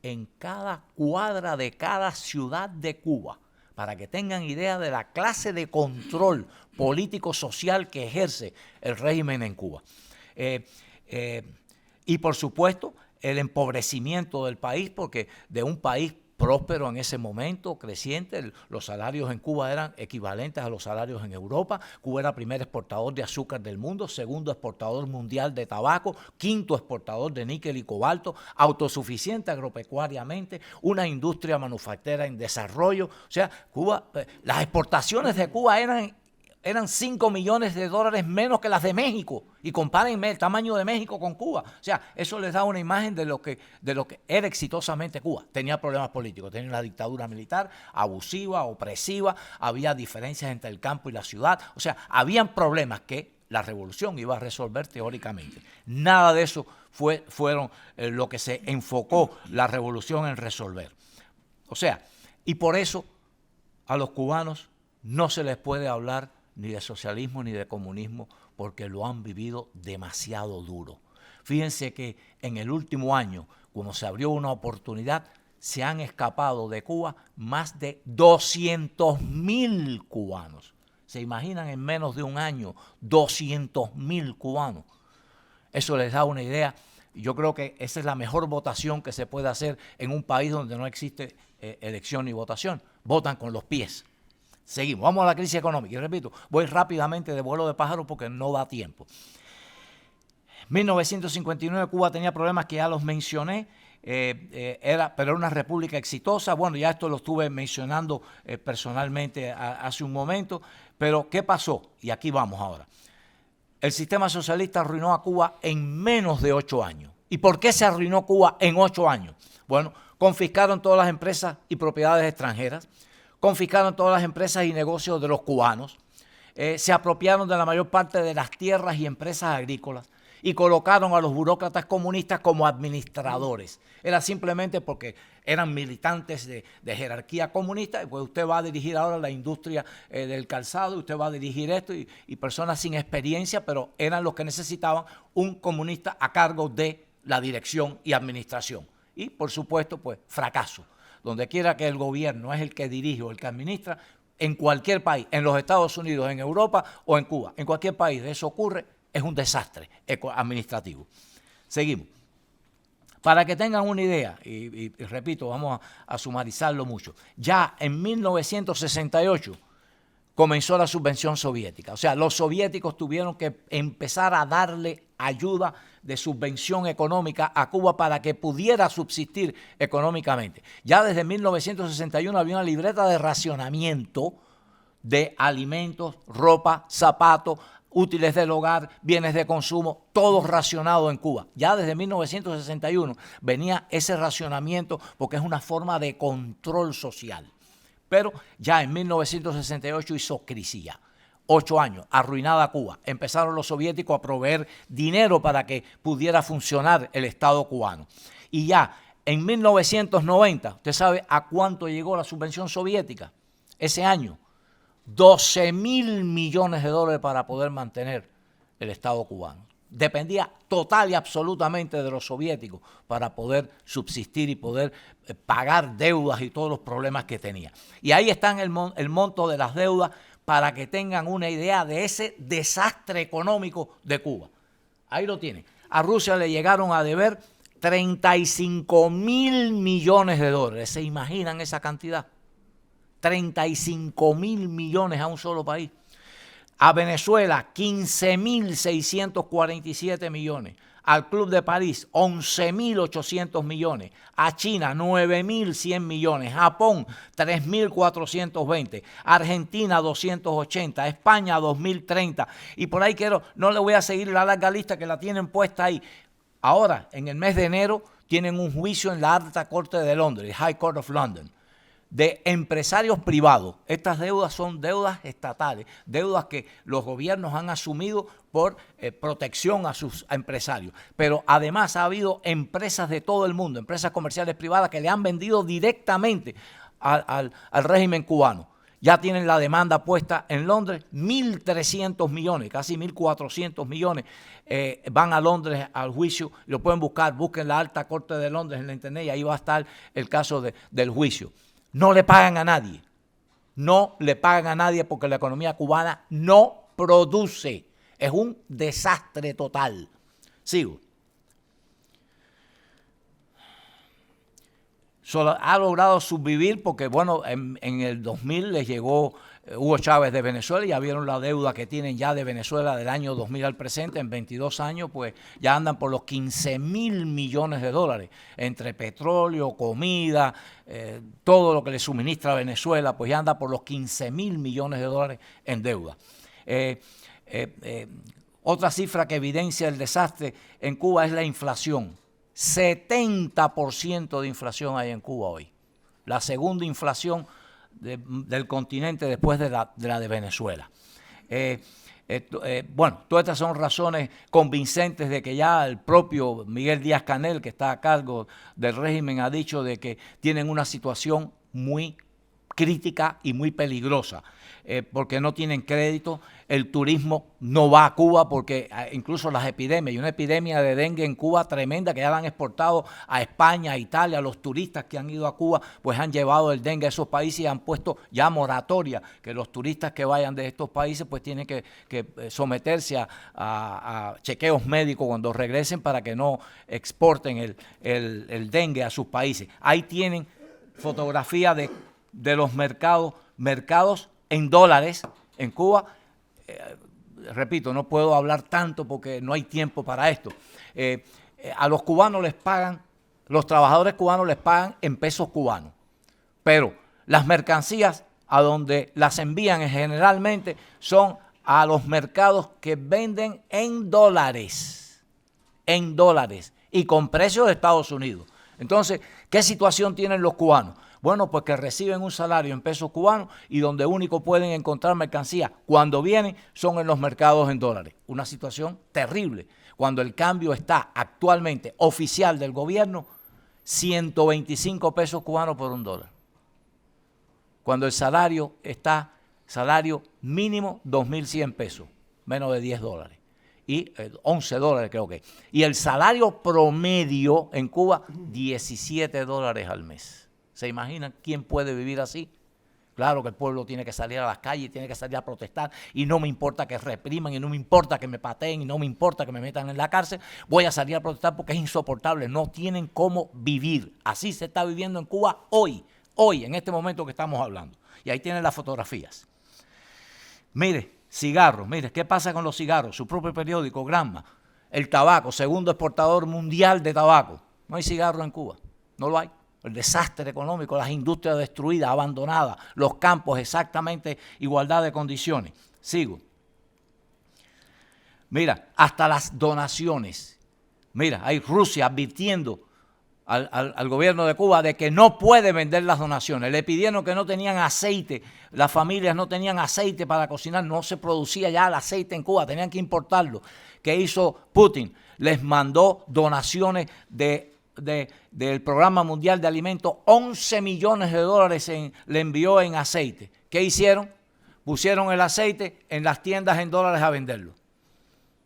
Speaker 3: en cada cuadra de cada ciudad de Cuba. Para que tengan idea de la clase de control político-social que ejerce el régimen en Cuba. Y por supuesto, el empobrecimiento del país, porque de un país próspero en ese momento, creciente, los salarios en Cuba eran equivalentes a los salarios en Europa. Cuba era primer exportador de azúcar del mundo, segundo exportador mundial de tabaco, quinto exportador de níquel y cobalto, autosuficiente agropecuariamente, una industria manufacturera en desarrollo. O sea, Cuba, las exportaciones de Cuba eran 5 millones de dólares menos que las de México. Y compárenme el tamaño de México con Cuba. O sea, eso les da una imagen de lo que era exitosamente Cuba. Tenía problemas políticos, tenía una dictadura militar abusiva, opresiva, había diferencias entre el campo y la ciudad. O sea, habían problemas que la revolución iba a resolver teóricamente. Nada de eso fueron lo que se enfocó la revolución en resolver. O sea, y por eso a los cubanos no se les puede hablar ni de socialismo ni de comunismo, porque lo han vivido demasiado duro. Fíjense que en el último año, cuando se abrió una oportunidad, se han escapado de Cuba más de 200.000 cubanos. ¿Se imaginan en menos de un año 200.000 cubanos? Eso les da una idea. Yo creo que esa es la mejor votación que se puede hacer en un país donde no existe elección ni votación. Votan con los pies. Seguimos, vamos a la crisis económica. Y repito, voy rápidamente de vuelo de pájaro porque no da tiempo. 1959 Cuba tenía problemas que ya los mencioné, pero era una república exitosa. Bueno, ya esto lo estuve mencionando personalmente hace un momento, pero ¿qué pasó? Y aquí vamos ahora. El sistema socialista arruinó a Cuba en menos de 8 años. ¿Y por qué se arruinó Cuba en 8 años? Bueno, confiscaron todas las empresas y propiedades extranjeras, confiscaron todas las empresas y negocios de los cubanos, se apropiaron de la mayor parte de las tierras y empresas agrícolas y colocaron a los burócratas comunistas como administradores. Era simplemente porque eran militantes de jerarquía comunista, y pues usted va a dirigir ahora la industria del calzado, usted va a dirigir esto, y personas sin experiencia, pero eran los que necesitaban un comunista a cargo de la dirección y administración. Y por supuesto, pues fracaso. donde quiera que el gobierno es el que dirige o el que administra, en cualquier país, en los Estados Unidos, en Europa o en Cuba, en cualquier país eso ocurre, es un desastre administrativo. Seguimos. Para que tengan una idea, y repito, vamos a sumarizarlo mucho, ya en 1968 comenzó la subvención soviética. O sea, los soviéticos tuvieron que empezar a darle ayuda de subvención económica a Cuba para que pudiera subsistir económicamente. Ya desde 1961 había una libreta de racionamiento de alimentos, ropa, zapatos, útiles del hogar, bienes de consumo, todo racionado en Cuba. Ya desde 1961 venía ese racionamiento porque es una forma de control social. Pero ya en 1968 hizo crisis ya. 8 años, arruinada Cuba. Empezaron los soviéticos a proveer dinero para que pudiera funcionar el Estado cubano. Y ya en 1990, ¿usted sabe a cuánto llegó la subvención soviética? Ese año, 12.000 millones de dólares para poder mantener el Estado cubano. Dependía total y absolutamente de los soviéticos para poder subsistir y poder pagar deudas y todos los problemas que tenía. Y ahí están el monto de las deudas para que tengan una idea de ese desastre económico de Cuba. Ahí lo tienen. A Rusia le llegaron a deber 35.000 millones de dólares. ¿Se imaginan esa cantidad? 35.000 millones a un solo país. A Venezuela, 15.647 millones. Al Club de París, 11.800 millones. A China, 9.100 millones. Japón, 3.420. Argentina, 280. España, 2.030. Y por ahí no le voy a seguir la larga lista que la tienen puesta ahí. Ahora, en el mes de enero, tienen un juicio en la Alta Corte de Londres, High Court of London, de empresarios privados. Estas deudas son deudas estatales, deudas que los gobiernos han asumido por protección a sus empresarios. Pero además ha habido empresas de todo el mundo, empresas comerciales privadas que le han vendido directamente al régimen cubano. Ya tienen la demanda puesta en Londres, 1.300 millones, casi 1.400 millones van a Londres al juicio. Lo pueden buscar, busquen la Alta Corte de Londres en la internet y ahí va a estar el caso del juicio. No le pagan a nadie, no le pagan a nadie porque la economía cubana no produce. Es un desastre total. Sigo. Solo ha logrado subvivir porque, bueno, en el 2000 les llegó Hugo Chávez de Venezuela, ya vieron la deuda que tienen ya de Venezuela del año 2000 al presente, en 22 años, pues ya andan por los 15.000 millones de dólares, entre petróleo, comida, todo lo que le suministra a Venezuela, pues ya anda por los 15.000 millones de dólares en deuda. Otra cifra que evidencia el desastre en Cuba es la inflación. 70% de inflación hay en Cuba hoy. La segunda inflación del continente después de la de Venezuela. Bueno, todas estas son razones convincentes de que ya el propio Miguel Díaz-Canel, que está a cargo del régimen, ha dicho de que tienen una situación muy crítica y muy peligrosa, porque no tienen crédito, el turismo no va a Cuba porque incluso las epidemias, y una epidemia de dengue en Cuba tremenda que ya la han exportado a España, a Italia, los turistas que han ido a Cuba pues han llevado el dengue a esos países y han puesto ya moratoria, que los turistas que vayan de estos países pues tienen que someterse a chequeos médicos cuando regresen para que no exporten el dengue a sus países. Ahí tienen fotografía de los mercados en dólares en Cuba. Repito, no puedo hablar tanto porque no hay tiempo para esto. A los cubanos les pagan, los trabajadores cubanos les pagan en pesos cubanos, pero las mercancías a donde las envían generalmente son a los mercados que venden en dólares y con precios de Estados Unidos. Entonces, ¿qué situación tienen los cubanos? Bueno, pues que reciben un salario en pesos cubanos y donde único pueden encontrar mercancía cuando vienen son en los mercados en dólares. Una situación terrible, cuando el cambio está actualmente oficial del gobierno 125 pesos cubanos por $1. Cuando el salario mínimo 2.100 pesos, menos de $10. Y $11 creo que. Y el salario promedio en Cuba, $17 al mes. ¿Se imaginan quién puede vivir así? Claro que el pueblo tiene que salir a las calles, tiene que salir a protestar y no me importa que repriman y no me importa que me pateen y no me importa que me metan en la cárcel. Voy a salir a protestar porque es insoportable. No tienen cómo vivir. Así se está viviendo en Cuba hoy, en este momento que estamos hablando. Y ahí tienen las fotografías. Mire, cigarros, mire, ¿qué pasa con los cigarros? Su propio periódico, Granma. El tabaco, segundo exportador mundial de tabaco. No hay cigarro en Cuba, no lo hay. El desastre económico, las industrias destruidas, abandonadas, los campos exactamente igualdad de condiciones. Sigo. Mira, hasta las donaciones. Mira, hay Rusia advirtiendo al gobierno de Cuba de que no puede vender las donaciones. Le pidieron que no tenían aceite, las familias no tenían aceite para cocinar, no se producía ya el aceite en Cuba, tenían que importarlo. ¿Qué hizo Putin? Les mandó donaciones del Programa Mundial de Alimentos, 11 millones de dólares le envió en aceite. ¿Qué hicieron? Pusieron el aceite en las tiendas en dólares a venderlo.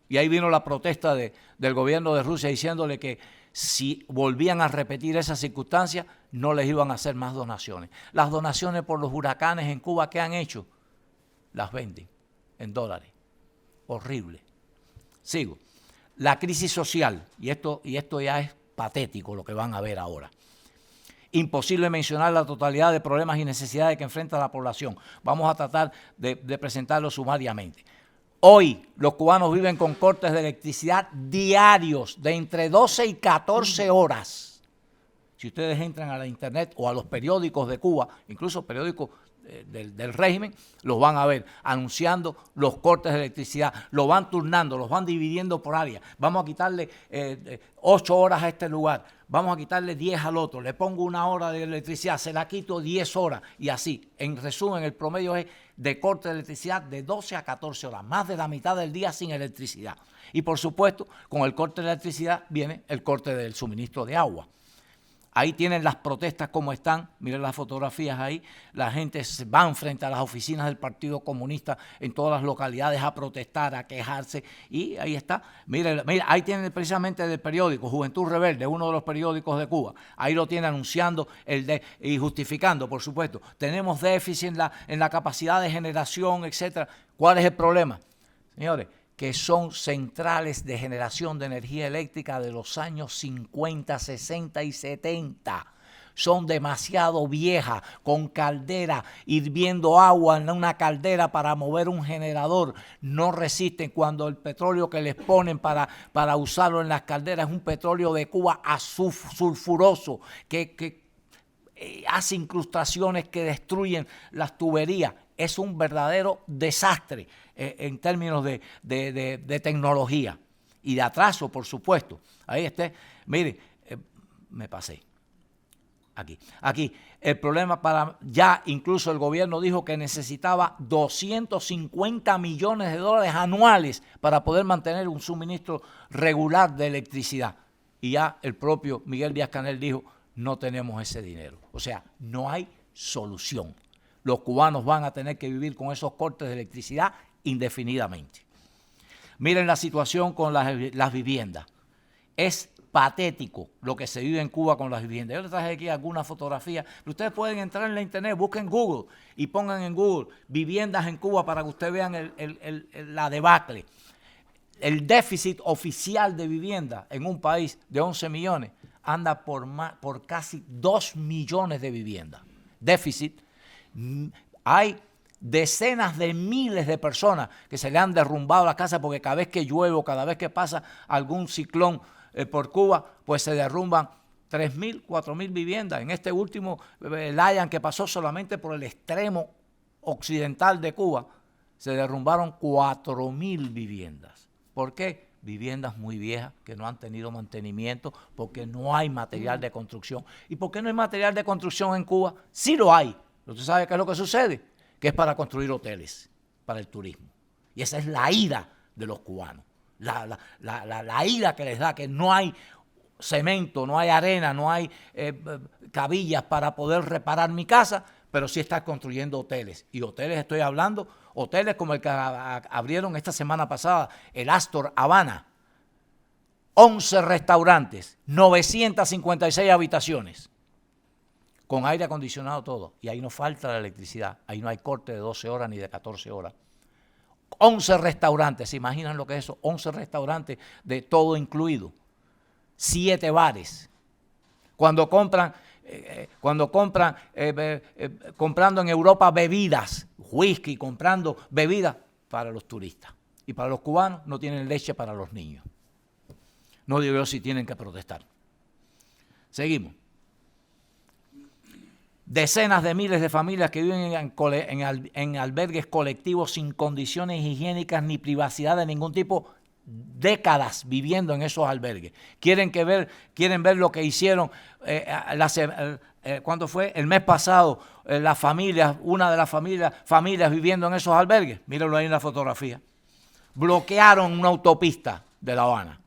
Speaker 3: Y ahí vino la protesta del gobierno de Rusia diciéndole que si volvían a repetir esas circunstancias, no les iban a hacer más donaciones. Las donaciones por los huracanes en Cuba, ¿qué han hecho? Las venden en dólares. Horrible. Sigo. La crisis social, y esto ya es patético lo que van a ver ahora. Imposible mencionar la totalidad de problemas y necesidades que enfrenta la población. Vamos a tratar de presentarlo sumariamente. Hoy los cubanos viven con cortes de electricidad diarios de entre 12 y 14 horas. Si ustedes entran a la internet o a los periódicos de Cuba, incluso periódicos del régimen, los van a ver anunciando los cortes de electricidad, lo van turnando, los van dividiendo por área. Vamos a quitarle 8 horas a este lugar, vamos a quitarle 10 al otro, le pongo 1 hora de electricidad, se la quito 10 horas y así. En resumen, el promedio es de corte de electricidad de 12 a 14 horas, más de la mitad del día sin electricidad. Y por supuesto, con el corte de electricidad viene el corte del suministro de agua. Ahí tienen las protestas como están, miren las fotografías ahí, la gente se van frente a las oficinas del Partido Comunista en todas las localidades a protestar, a quejarse, y ahí está, miren, ahí tienen precisamente el periódico Juventud Rebelde, uno de los periódicos de Cuba, ahí lo tiene anunciando y justificando, por supuesto, tenemos déficit en la capacidad de generación, etcétera. ¿Cuál es el problema? Señores, que son centrales de generación de energía eléctrica de los años 50, 60 y 70. Son demasiado viejas, con caldera, hirviendo agua en una caldera para mover un generador. No resisten cuando el petróleo que les ponen para usarlo en las calderas es un petróleo de Cuba sulfuroso, que hace incrustaciones que destruyen las tuberías. Es un verdadero desastre en términos de tecnología y de atraso, por supuesto. Ahí está, mire, me pasé. Aquí, el problema ya incluso el gobierno dijo que necesitaba 250 millones de dólares anuales para poder mantener un suministro regular de electricidad. Y ya el propio Miguel Díaz-Canel dijo, no tenemos ese dinero. O sea, no hay solución. Los cubanos van a tener que vivir con esos cortes de electricidad indefinidamente. Miren la situación con las viviendas. Es patético lo que se vive en Cuba con las viviendas. Yo les traje aquí algunas fotografías. Ustedes pueden entrar en la internet, busquen Google y pongan en Google viviendas en Cuba para que ustedes vean la debacle. El déficit oficial de vivienda en un país de 11 millones anda por casi 2 millones de viviendas. Déficit. Hay decenas de miles de personas que se le han derrumbado las casas porque cada vez que llueve o cada vez que pasa algún ciclón por Cuba, pues se derrumban 3.000, 4.000 viviendas. En este último Layan que pasó solamente por el extremo occidental de Cuba, se derrumbaron 4.000 viviendas. ¿Por qué? Viviendas muy viejas que no han tenido mantenimiento porque no hay material de construcción. ¿Y por qué no hay material de construcción en Cuba? Sí lo hay. ¿Usted sabe qué es lo que sucede? Que es para construir hoteles, para el turismo. Y esa es la ira de los cubanos. La ira que les da, que no hay cemento, no hay arena, no hay cabillas para poder reparar mi casa, pero sí está construyendo hoteles. Y hoteles, estoy hablando, hoteles como el que abrieron esta semana pasada, el Astor Habana. 11 restaurantes, 956 habitaciones. con aire acondicionado todo, y ahí no falta la electricidad, ahí no hay corte de 12 horas ni de 14 horas. 11 restaurantes, ¿se imaginan lo que es eso? 11 restaurantes de todo incluido, 7 bares. Cuando compran, comprando en Europa bebidas, whisky, comprando bebidas para los turistas. Y para los cubanos no tienen leche para los niños. No digo yo si tienen que protestar. Seguimos. Decenas de miles de familias que viven en albergues colectivos sin condiciones higiénicas ni privacidad de ningún tipo, décadas viviendo en esos albergues. Quieren ver lo que hicieron, ¿cuándo fue? El mes pasado, una de las familias viviendo en esos albergues. Mírenlo ahí en la fotografía. Bloquearon una autopista de La Habana.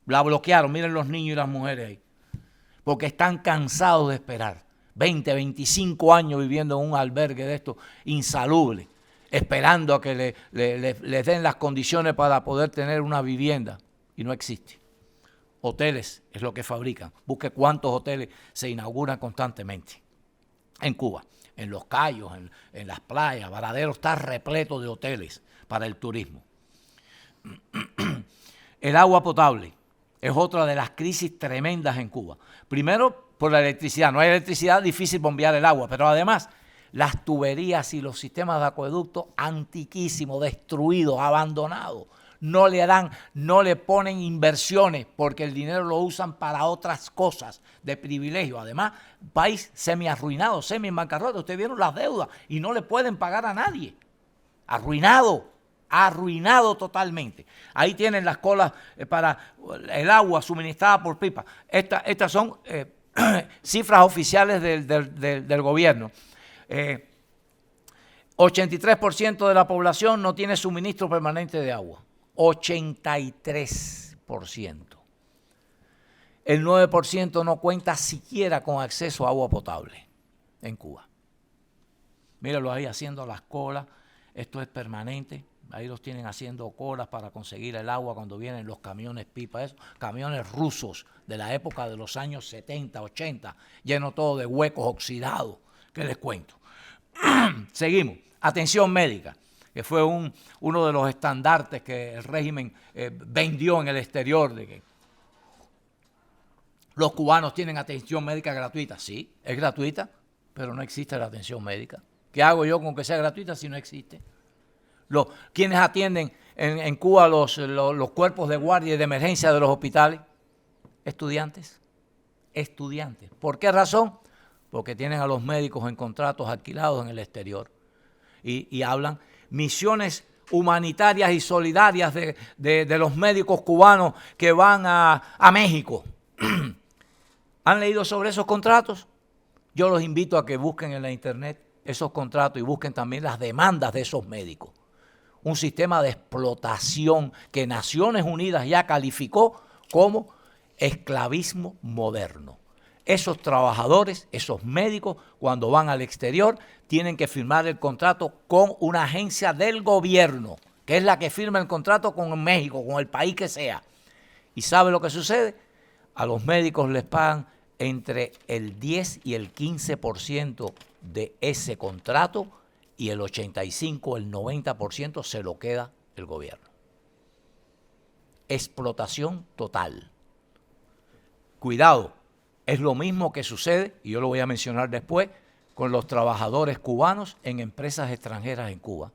Speaker 3: La bloquearon, miren los niños y las mujeres ahí. Porque están cansados de esperar. 20, 25 años viviendo en un albergue de estos insalubre, esperando a que les den las condiciones para poder tener una vivienda. Y no existe. Hoteles es lo que fabrican. Busque cuántos hoteles se inauguran constantemente en Cuba. En Los Cayos, en las playas, Varadero está repleto de hoteles para el turismo. El agua potable es otra de las crisis tremendas en Cuba. Primero, por la electricidad. No hay electricidad, difícil bombear el agua, pero además las tuberías y los sistemas de acueducto antiquísimos, destruidos, abandonados. No le ponen inversiones porque el dinero lo usan para otras cosas de privilegio. Además, país semi-arruinado, semi-en-bancarrota. Ustedes vieron las deudas y no le pueden pagar a nadie. Arruinado totalmente. Ahí tienen las colas para el agua suministrada por pipa. Estas son cifras oficiales del gobierno. 83% de la población no tiene suministro permanente de agua. 83%. El 9% no cuenta siquiera con acceso a agua potable en Cuba. Míralo ahí haciendo las colas. Esto es permanente. Ahí los tienen haciendo colas para conseguir el agua cuando vienen los camiones pipa, esos camiones rusos de la época de los años 70, 80, lleno todo de huecos oxidados. ¿Qué les cuento? Seguimos. Atención médica, que fue uno de los estandartes que el régimen vendió en el exterior, de que los cubanos tienen atención médica gratuita. Sí, es gratuita, pero no existe la atención médica. ¿Qué hago yo con que sea gratuita si no existe? ¿Quiénes atienden en Cuba los cuerpos de guardia y de emergencia de los hospitales? Estudiantes. ¿Por qué razón? Porque tienen a los médicos en contratos alquilados en el exterior y hablan misiones humanitarias y solidarias de los médicos cubanos que van a México. ¿Han leído sobre esos contratos? Yo los invito a que busquen en la internet esos contratos y busquen también las demandas de esos médicos. Un sistema de explotación que Naciones Unidas ya calificó como esclavismo moderno. Esos trabajadores, esos médicos, cuando van al exterior, tienen que firmar el contrato con una agencia del gobierno, que es la que firma el contrato con México, con el país que sea. ¿Y sabe lo que sucede? A los médicos les pagan entre el 10 y el 15% de ese contrato, y el 85, el 90% se lo queda el gobierno. Explotación total. Cuidado, es lo mismo que sucede, y yo lo voy a mencionar después, con los trabajadores cubanos en empresas extranjeras en Cuba.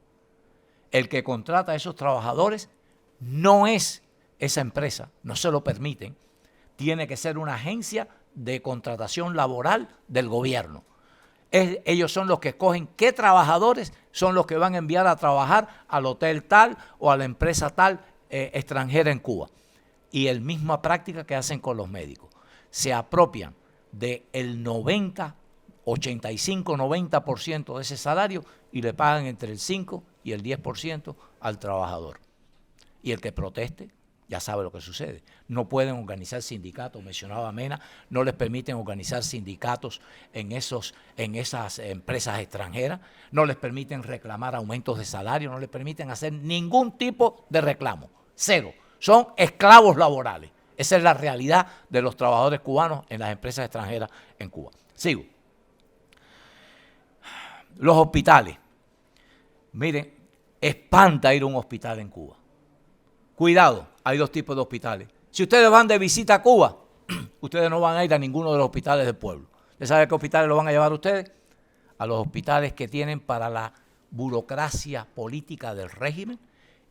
Speaker 3: El que contrata a esos trabajadores no es esa empresa, no se lo permiten. Tiene que ser una agencia de contratación laboral del gobierno. Ellos son los que escogen qué trabajadores son los que van a enviar a trabajar al hotel tal o a la empresa tal extranjera en Cuba. Y la misma práctica que hacen con los médicos. Se apropian del 85-90% de ese salario y le pagan entre el 5 y el 10% al trabajador. Y el que proteste, ya sabe lo que sucede. No pueden organizar sindicatos, mencionaba Mena, no les permiten organizar sindicatos en esas empresas extranjeras, no les permiten reclamar aumentos de salario, no les permiten hacer ningún tipo de reclamo. Cero. Son esclavos laborales. Esa es la realidad de los trabajadores cubanos en las empresas extranjeras en Cuba. Sigo. Los hospitales. Miren, espanta ir a un hospital en Cuba. Cuidado, hay dos tipos de hospitales. Si ustedes van de visita a Cuba, ustedes no van a ir a ninguno de los hospitales del pueblo. ¿Ustedes saben a qué hospitales lo van a llevar ustedes? A los hospitales que tienen para la burocracia política del régimen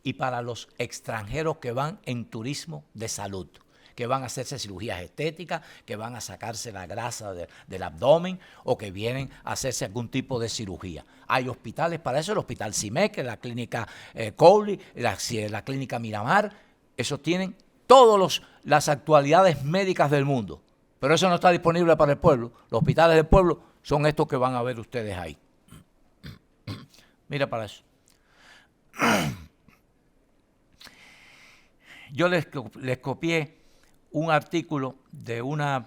Speaker 3: y para los extranjeros que van en turismo de salud, que van a hacerse cirugías estéticas, que van a sacarse la grasa del abdomen o que vienen a hacerse algún tipo de cirugía. Hay hospitales para eso, el Hospital Cimeque, la Clínica Cowley, la Clínica Miramar, esos tienen todas las actualidades médicas del mundo, pero eso no está disponible para el pueblo. Los hospitales del pueblo son estos que van a ver ustedes ahí. Mira para eso. Yo les copié un artículo de una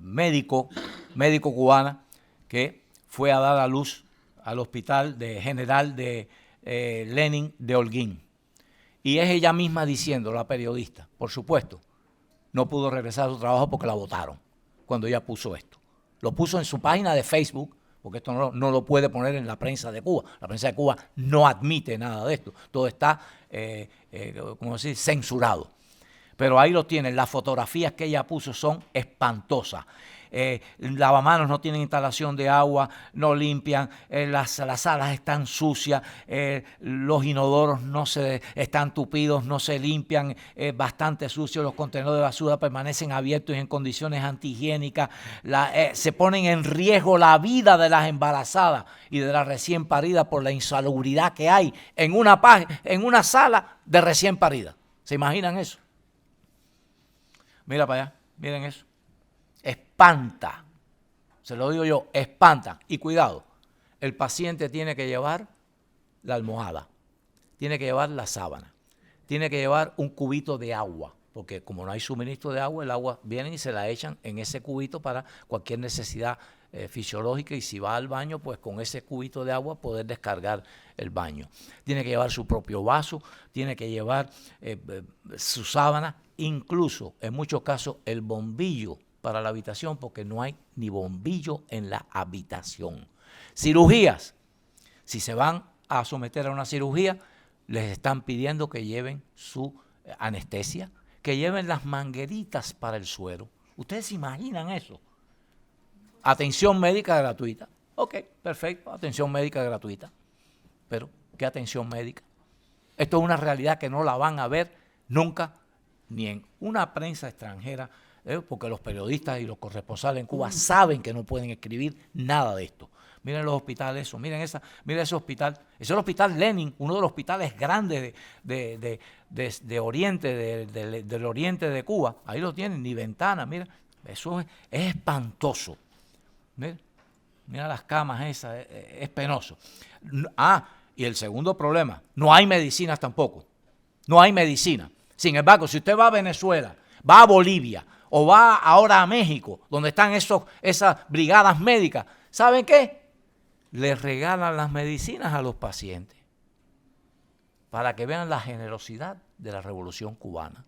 Speaker 3: médico cubana que fue a dar a luz al Hospital General de Lenin de Holguín. Y es ella misma diciendo, la periodista, por supuesto, no pudo regresar a su trabajo porque la votaron cuando ella puso esto. Lo puso en su página de Facebook, porque esto no lo puede poner en la prensa de Cuba. La prensa de Cuba no admite nada de esto. Todo está, ¿cómo decir?, censurado. Pero ahí lo tienen. Las fotografías que ella puso son espantosas. Lavamanos no tienen instalación de agua, no limpian, las salas están sucias, los inodoros están tupidos, no se limpian, bastante sucios, los contenedores de basura permanecen abiertos y en condiciones antihigiénicas, se ponen en riesgo la vida de las embarazadas y de las recién paridas por la insalubridad que hay en una sala de recién paridas. ¿Se imaginan eso? Mira para allá, miren eso. Espanta, se lo digo yo, espanta. Y cuidado, el paciente tiene que llevar la almohada, tiene que llevar la sábana, tiene que llevar un cubito de agua, porque como no hay suministro de agua, el agua vienen y se la echan en ese cubito para cualquier necesidad fisiológica, y si va al baño, pues con ese cubito de agua poder descargar el baño. Tiene que llevar su propio vaso, tiene que llevar su sábana, incluso en muchos casos el bombillo para la habitación, porque no hay ni bombillo en la habitación. Cirugías. Si se van a someter a una cirugía, les están pidiendo que lleven su anestesia, que lleven las mangueritas para el suero. ¿Ustedes se imaginan eso? Atención médica gratuita. Ok, perfecto, atención médica gratuita. Pero, ¿qué atención médica? Esto es una realidad que no la van a ver nunca, ni en una prensa extranjera, porque los periodistas y los corresponsales en Cuba saben que no pueden escribir nada de esto. Miren los hospitales, miren ese hospital. Ese es el Hospital Lenin, uno de los hospitales grandes de Oriente, del oriente de Cuba. Ahí lo tienen, ni ventana, mira. Eso es espantoso. Mira las camas esas, es penoso. Y el segundo problema, no hay medicinas tampoco. No hay medicina. Sin embargo, si usted va a Venezuela, va a Bolivia o va ahora a México, donde están esas brigadas médicas, ¿saben qué? Les regalan las medicinas a los pacientes para que vean la generosidad de la Revolución Cubana.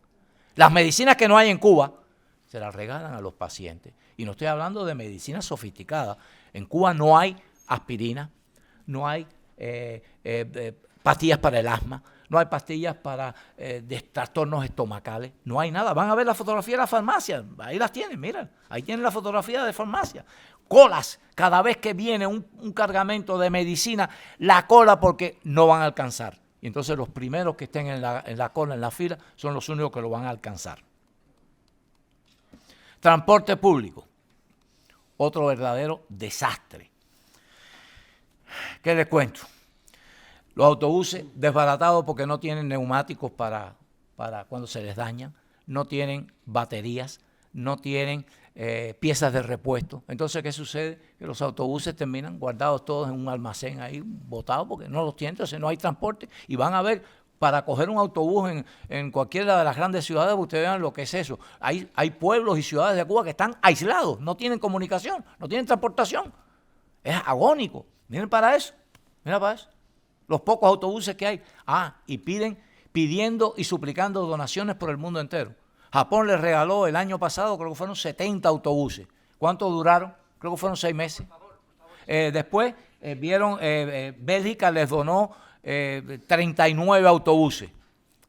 Speaker 3: Las medicinas que no hay en Cuba se las regalan a los pacientes. Y no estoy hablando de medicina sofisticada. En Cuba no hay aspirina, no hay pastillas para el asma, no hay pastillas para trastornos estomacales, no hay nada. Van a ver la fotografía de la farmacia, ahí las tienen, miren, ahí tienen la fotografía de farmacia. Colas, cada vez que viene un cargamento de medicina, la cola porque no van a alcanzar. Y entonces los primeros que estén en la cola, en la fila, son los únicos que lo van a alcanzar. Transporte público, otro verdadero desastre. ¿Qué les cuento? Los autobuses desbaratados porque no tienen neumáticos para cuando se les dañan, no tienen baterías, no tienen piezas de repuesto. Entonces, ¿qué sucede? Que los autobuses terminan guardados todos en un almacén ahí, botados, porque no los tienen, entonces no hay transporte. Y van a ver, para coger un autobús en cualquiera de las grandes ciudades, ustedes vean lo que es eso. Hay pueblos y ciudades de Cuba que están aislados, no tienen comunicación, no tienen transportación. Es agónico. Miren para eso, miren para eso. Los pocos autobuses que hay. Y pidiendo y suplicando donaciones por el mundo entero. Japón les regaló el año pasado, creo que fueron 70 autobuses. ¿Cuánto duraron? Creo que fueron 6 meses. Después vieron, Bélgica les donó 39 autobuses.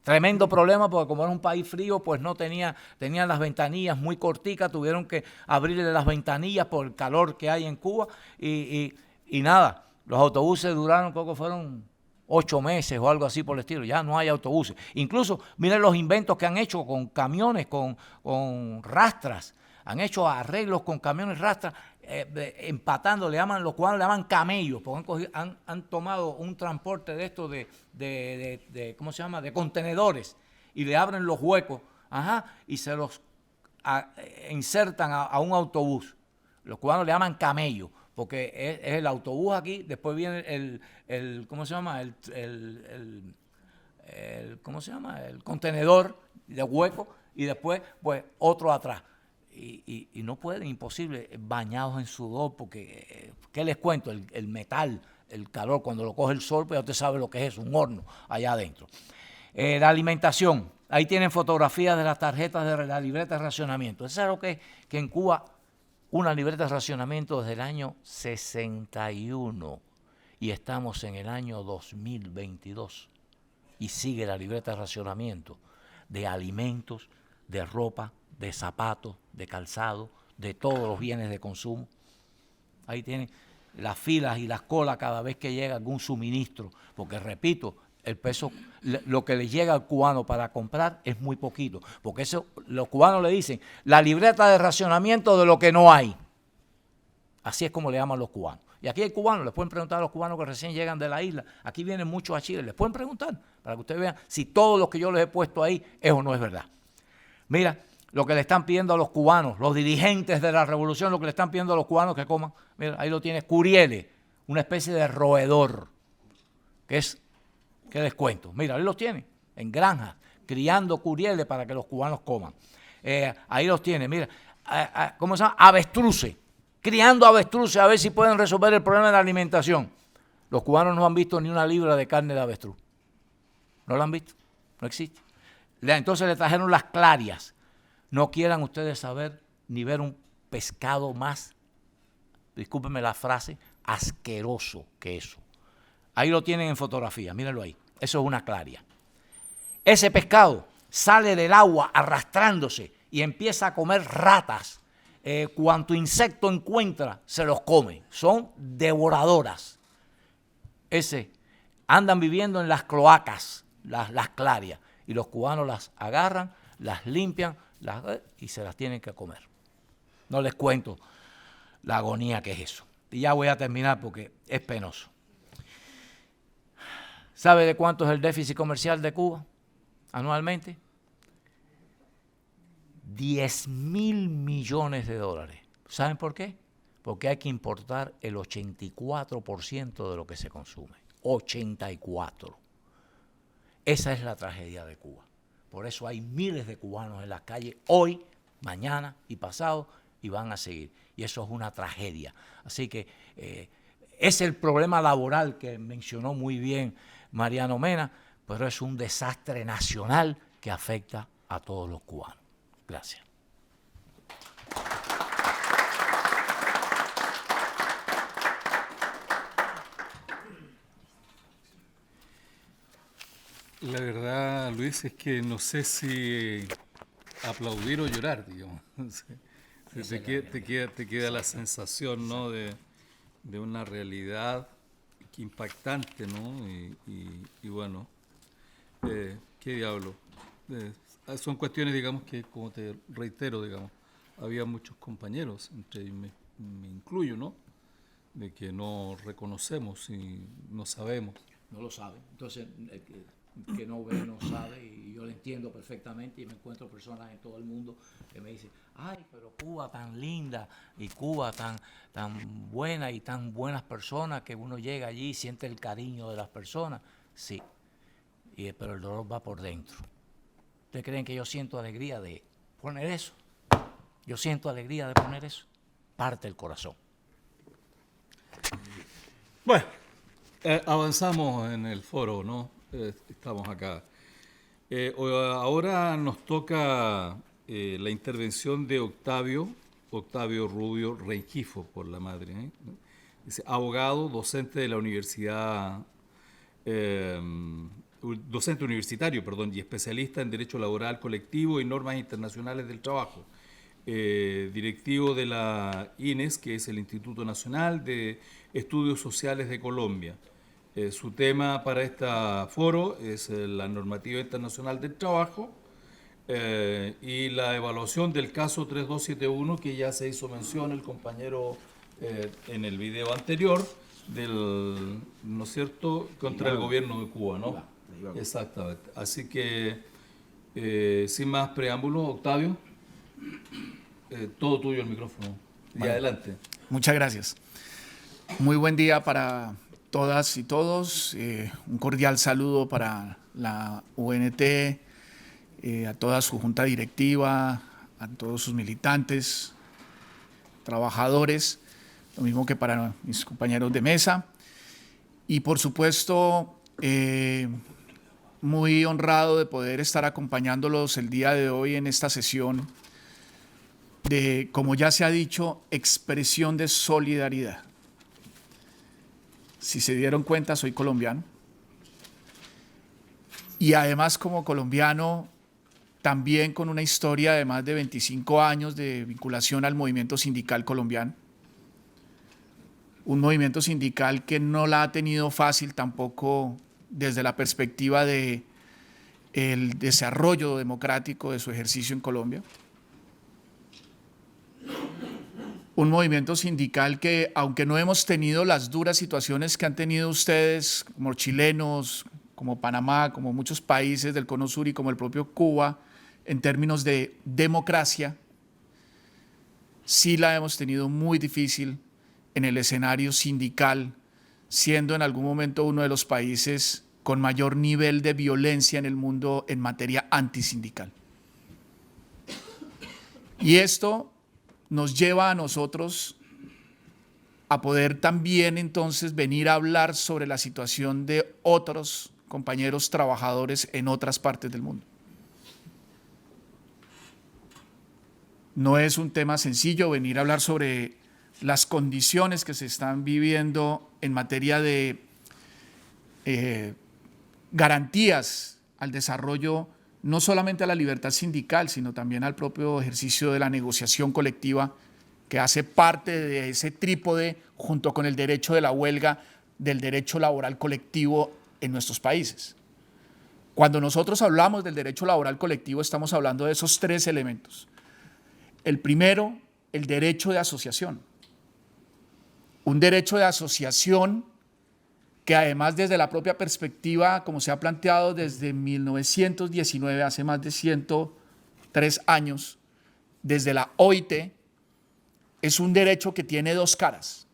Speaker 3: Tremendo problema porque como era un país frío, pues no tenían las ventanillas muy corticas, tuvieron que abrirle las ventanillas por el calor que hay en Cuba y nada, los autobuses duraron, creo que fueron 8 meses o algo así por el estilo, ya no hay autobuses. Incluso miren los inventos que han hecho con camiones, con rastras, han hecho arreglos con camiones rastras, empatando, los cubanos le llaman camellos, porque han tomado un transporte de estos de ¿cómo se llama?, de contenedores, y le abren los huecos, y se los insertan a un autobús. Los cubanos le llaman camello, porque es el autobús aquí, después viene el ¿cómo se llama?, ¿cómo se llama?, el contenedor de hueco, y después pues otro atrás. Y no pueden, imposible, bañados en sudor, porque, ¿qué les cuento? El metal, el calor, cuando lo coge el sol, pues ya usted sabe lo que es un horno allá adentro. La alimentación, ahí tienen fotografías de las tarjetas de la libreta de racionamiento. Eso es algo que en Cuba, una libreta de racionamiento desde el año 61, y estamos en el año 2022, y sigue la libreta de racionamiento de alimentos, de ropa, de zapatos, de calzado, de todos los bienes de consumo. Ahí tienen las filas y las colas cada vez que llega algún suministro, porque repito, el peso, lo que le llega al cubano para comprar es muy poquito, porque eso los cubanos le dicen la libreta de racionamiento de lo que no hay. Así es como le llaman los cubanos. Y aquí hay cubanos, les pueden preguntar a los cubanos que recién llegan de la isla, aquí vienen muchos a Chile, les pueden preguntar para que ustedes vean si todo lo que yo les he puesto ahí es o no es verdad. Mira, lo que le están pidiendo a los cubanos, los dirigentes de la revolución, lo que le están pidiendo a los cubanos que coman. Mira, ahí lo tienes, curiele, una especie de roedor, que es, ¿qué les cuento? Mira, ahí los tienen, en granjas, criando curieles para que los cubanos coman. Ahí los tienen, mira, ¿cómo se llama? Avestruces, criando avestruces a ver si pueden resolver el problema de la alimentación. Los cubanos no han visto ni una libra de carne de avestruz. ¿No la han visto? No existe. Entonces le trajeron las clarias. No quieran ustedes saber ni ver un pescado más, discúlpenme la frase, asqueroso que eso. Ahí lo tienen en fotografía, mírenlo ahí. Eso es una claria. Ese pescado sale del agua arrastrándose y empieza a comer ratas. Cuanto insecto encuentra, se los come. Son devoradoras. Andan viviendo en las cloacas, las clarias. Y los cubanos las agarran, las limpian, y se las tienen que comer. No les cuento la agonía que es eso. Y ya voy a terminar porque es penoso. ¿Sabe de cuánto es el déficit comercial de Cuba anualmente? 10.000 millones de dólares. ¿Saben por qué? Porque hay que importar el 84% de lo que se consume. 84%. Esa es la tragedia de Cuba. Por eso hay miles de cubanos en las calles hoy, mañana y pasado, y van a seguir. Y eso es una tragedia. Así que es el problema laboral que mencionó muy bien Mariano Mena, pero es un desastre nacional que afecta a todos los cubanos. Gracias.
Speaker 1: La verdad, Luis, es que no sé si aplaudir o llorar, digamos. Te queda la sensación, ¿no?, de una realidad impactante, ¿no? Y bueno, ¿qué diablo? Son cuestiones, digamos, que, como te reitero, digamos, había muchos compañeros, entre ellos me incluyo, ¿no?, de que no reconocemos y no sabemos.
Speaker 3: No lo saben. Entonces, que no ve, no sabe, y yo lo entiendo perfectamente, y me encuentro personas en todo el mundo que me dicen, ay, pero Cuba tan linda, y Cuba tan buena, y tan buenas personas, que uno llega allí y siente el cariño de las personas. Sí, pero el dolor va por dentro. ¿Ustedes creen que yo siento alegría de poner eso? Yo siento alegría de poner eso. Parte el corazón.
Speaker 1: Bueno, avanzamos en el foro, ¿no? Estamos acá. Ahora nos toca la intervención de Octavio Rubio Rengifo, por la madre, Dice, abogado, docente de la universidad, docente universitario, perdón, y especialista en Derecho Laboral Colectivo y Normas Internacionales del Trabajo. Directivo de la INES, que es el Instituto Nacional de Estudios Sociales de Colombia. Su tema para este foro es la normativa internacional del trabajo y la evaluación del caso 3271, que ya se hizo mención el compañero en el video anterior, del, ¿no es cierto?, contra el gobierno de Cuba, ¿no? Exactamente. Así que, sin más preámbulos, Octavio, todo tuyo el micrófono. Y
Speaker 7: Bueno,
Speaker 1: adelante.
Speaker 7: muchas gracias. Muy buen día para todas y todos. Un cordial saludo para la UNT, a toda su junta directiva, a todos sus militantes, trabajadores, lo mismo que para mis compañeros de mesa. Y por supuesto, muy honrado de poder estar acompañándolos el día de hoy en esta sesión de, como ya se ha dicho, expresión de solidaridad. Si se dieron cuenta, soy colombiano. Y además, como colombiano, también con una historia de más de 25 años de vinculación al movimiento sindical colombiano. Un movimiento sindical que no la ha tenido fácil tampoco desde la perspectiva de el desarrollo democrático de su ejercicio en Colombia. Un movimiento sindical que, aunque no hemos tenido las duras situaciones que han tenido ustedes, como chilenos, como Panamá, como muchos países del Cono Sur y como el propio Cuba, en términos de democracia, sí la hemos tenido muy difícil en el escenario sindical, siendo en algún momento uno de los países con mayor nivel de violencia en el mundo en materia antisindical. Y esto nos lleva a nosotros a poder también entonces venir a hablar sobre la situación de otros compañeros trabajadores en otras partes del mundo. No es un tema sencillo venir a hablar sobre las condiciones que se están viviendo en materia de garantías al desarrollo, no solamente a la libertad sindical, sino también al propio ejercicio de la negociación colectiva, que hace parte de ese trípode junto con el derecho de la huelga, del derecho laboral colectivo en nuestros países. Cuando nosotros hablamos del derecho laboral colectivo, estamos hablando de esos tres elementos. El primero, el derecho de asociación. Un derecho de asociación que además desde la propia perspectiva, como se ha planteado desde 1919, hace más de 103 años, desde la OIT, es un derecho que tiene dos caras.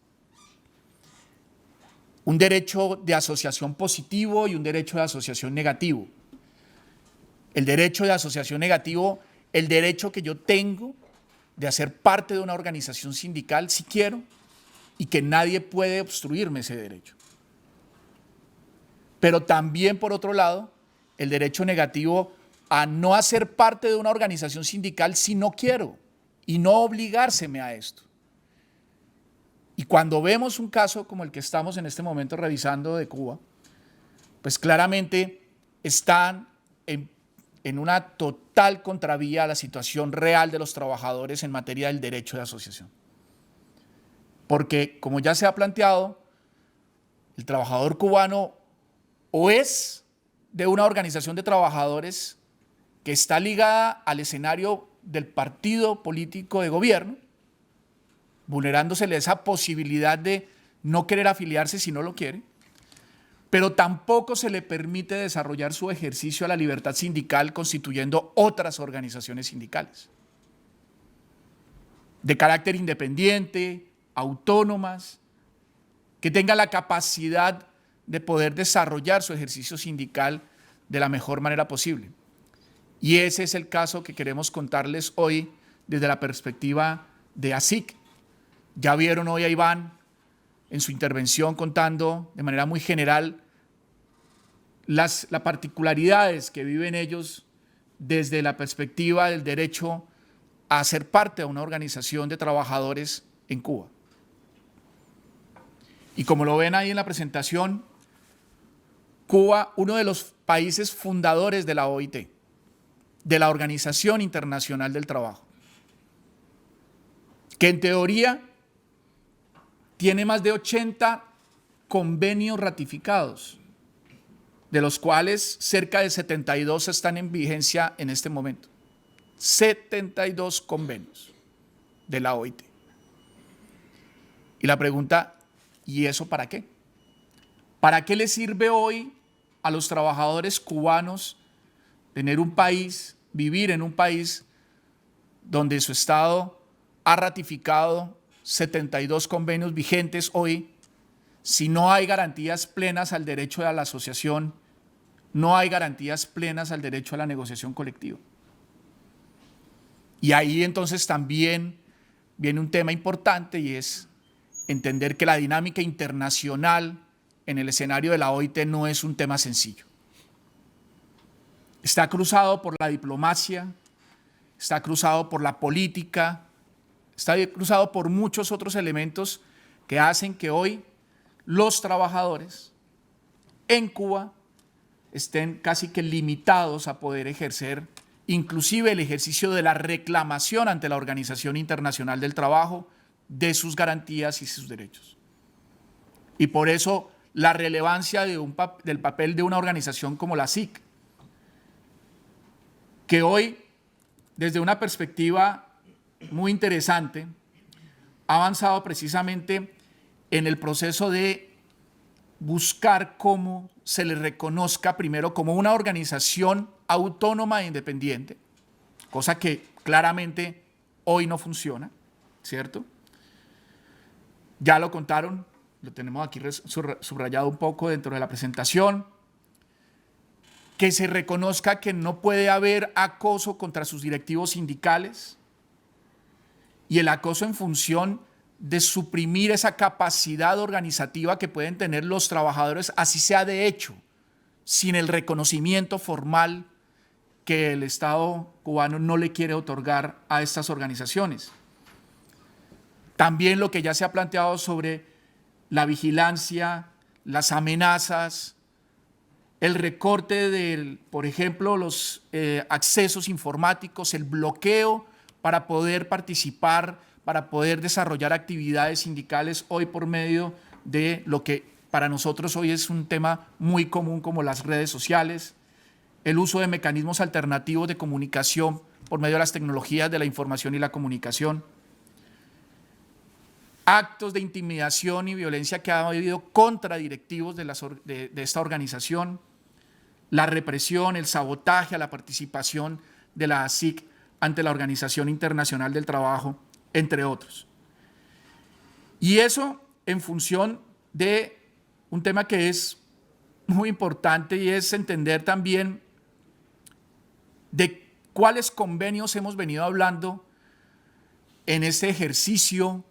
Speaker 7: Un derecho de asociación positivo y un derecho de asociación negativo. El derecho de asociación negativo, el derecho que yo tengo de hacer parte de una organización sindical si quiero y que nadie puede obstruirme ese derecho. Pero también, por otro lado, el derecho negativo a no hacer parte de una organización sindical si no quiero y no obligárseme a esto. Y cuando vemos un caso como el que estamos en este momento revisando de Cuba, pues claramente están en una total contravía a la situación real de los trabajadores en materia del derecho de asociación. Porque, como ya se ha planteado, el trabajador cubano o es de una organización de trabajadores que está ligada al escenario del partido político de gobierno, vulnerándosele esa posibilidad de no querer afiliarse si no lo quiere, pero tampoco se le permite desarrollar su ejercicio a la libertad sindical constituyendo otras organizaciones sindicales de carácter independiente, autónomas, que tengan la capacidad de poder desarrollar su ejercicio sindical de la mejor manera posible. Y ese es el caso que queremos contarles hoy desde la perspectiva de ASIC. Ya vieron hoy a Iván en su intervención contando de manera muy general las particularidades que viven ellos desde la perspectiva del derecho a ser parte de una organización de trabajadores en Cuba. Y como lo ven ahí en la presentación, Cuba, uno de los países fundadores de la OIT, de la Organización Internacional del Trabajo, que en teoría tiene más de 80 convenios ratificados, de los cuales cerca de 72 están en vigencia en este momento. 72 convenios de la OIT. Y la pregunta, ¿y eso para qué? ¿Para qué le sirve hoy a los trabajadores cubanos tener un país, vivir en un país donde su Estado ha ratificado 72 convenios vigentes hoy, si no hay garantías plenas al derecho a la asociación, no hay garantías plenas al derecho a la negociación colectiva? Y ahí entonces también viene un tema importante, y es entender que la dinámica internacional en el escenario de la OIT no es un tema sencillo. Está cruzado por la diplomacia, está cruzado por la política, está cruzado por muchos otros elementos que hacen que hoy los trabajadores en Cuba estén casi que limitados a poder ejercer inclusive el ejercicio de la reclamación ante la Organización Internacional del Trabajo de sus garantías y sus derechos. Y por eso la relevancia del papel de una organización como la SIC, que hoy, desde una perspectiva muy interesante, ha avanzado precisamente en el proceso de buscar cómo se le reconozca primero como una organización autónoma e independiente, cosa que claramente hoy no funciona, ¿cierto? Ya lo contaron, lo tenemos aquí subrayado un poco dentro de la presentación, que se reconozca que no puede haber acoso contra sus directivos sindicales, y el acoso en función de suprimir esa capacidad organizativa que pueden tener los trabajadores, así sea de hecho, sin el reconocimiento formal que el Estado cubano no le quiere otorgar a estas organizaciones. También lo que ya se ha planteado sobre la vigilancia, las amenazas, el recorte de, por ejemplo, los accesos informáticos, el bloqueo para poder participar, para poder desarrollar actividades sindicales hoy por medio de lo que para nosotros hoy es un tema muy común como las redes sociales, el uso de mecanismos alternativos de comunicación por medio de las tecnologías de la información y la comunicación, actos de intimidación y violencia que ha habido contra directivos de esta organización, la represión, el sabotaje a la participación de la ASIC ante la Organización Internacional del Trabajo, entre otros. Y eso en función de un tema que es muy importante, y es entender también de cuáles convenios hemos venido hablando en este ejercicio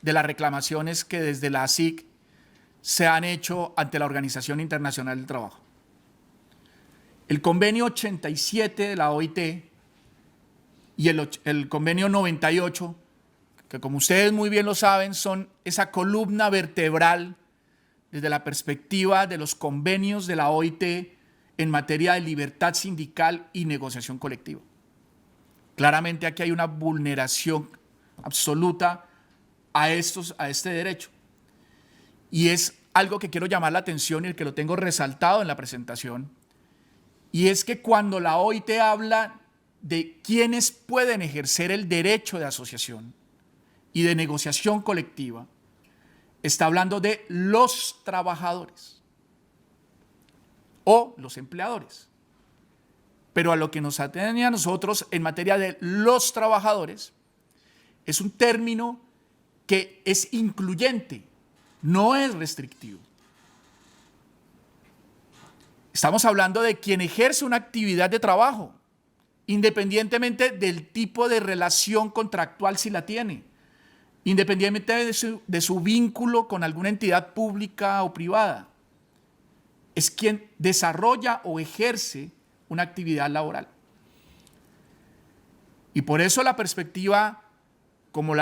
Speaker 7: de las reclamaciones que desde la ASIC se han hecho ante la Organización Internacional del Trabajo. El convenio 87 de la OIT y el convenio 98, que como ustedes muy bien lo saben, son esa columna vertebral desde la perspectiva de los convenios de la OIT en materia de libertad sindical y negociación colectiva. Claramente aquí hay una vulneración absoluta a este derecho. Y es algo que quiero llamar la atención y el que lo tengo resaltado en la presentación, y es que cuando la OIT habla de quienes pueden ejercer el derecho de asociación y de negociación colectiva, está hablando de los trabajadores o los empleadores. Pero a lo que nos atañe a nosotros en materia de los trabajadores es un término que es incluyente, no es restrictivo. Estamos hablando de quien ejerce una actividad de trabajo, independientemente del tipo de relación contractual si la tiene, independientemente de su vínculo con alguna entidad pública o privada. Es quien desarrolla o ejerce una actividad laboral. Y por eso la perspectiva, como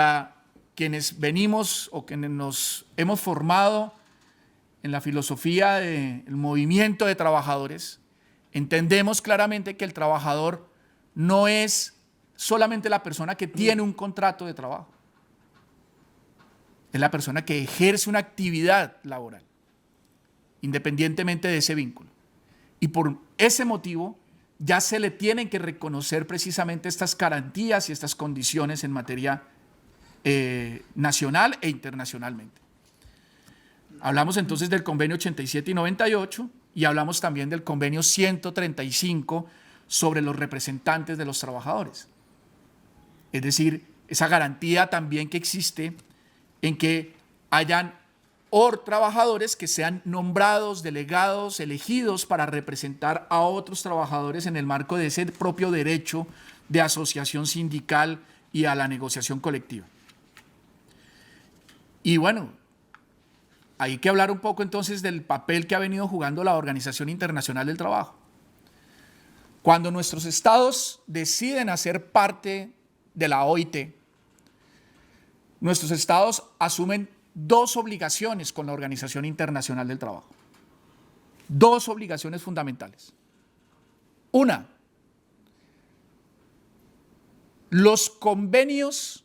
Speaker 7: quienes venimos o quienes nos hemos formado en la filosofía del movimiento de trabajadores, entendemos claramente que el trabajador no es solamente la persona que tiene un contrato de trabajo, es la persona que ejerce una actividad laboral, independientemente de ese vínculo. Y por ese motivo ya se le tienen que reconocer precisamente estas garantías y estas condiciones en materia nacional e internacionalmente. Hablamos entonces del convenio 87 y 98 y hablamos también del convenio 135 sobre los representantes de los trabajadores. Es decir, esa garantía también que existe en que hayan trabajadores que sean nombrados, delegados, elegidos para representar a otros trabajadores en el marco de ese propio derecho de asociación sindical y a la negociación colectiva. Y bueno, hay que hablar un poco entonces del papel que ha venido jugando la Organización Internacional del Trabajo. Cuando nuestros estados deciden hacer parte de la OIT, nuestros estados asumen dos obligaciones con la Organización Internacional del Trabajo. Dos obligaciones fundamentales. Una, los convenios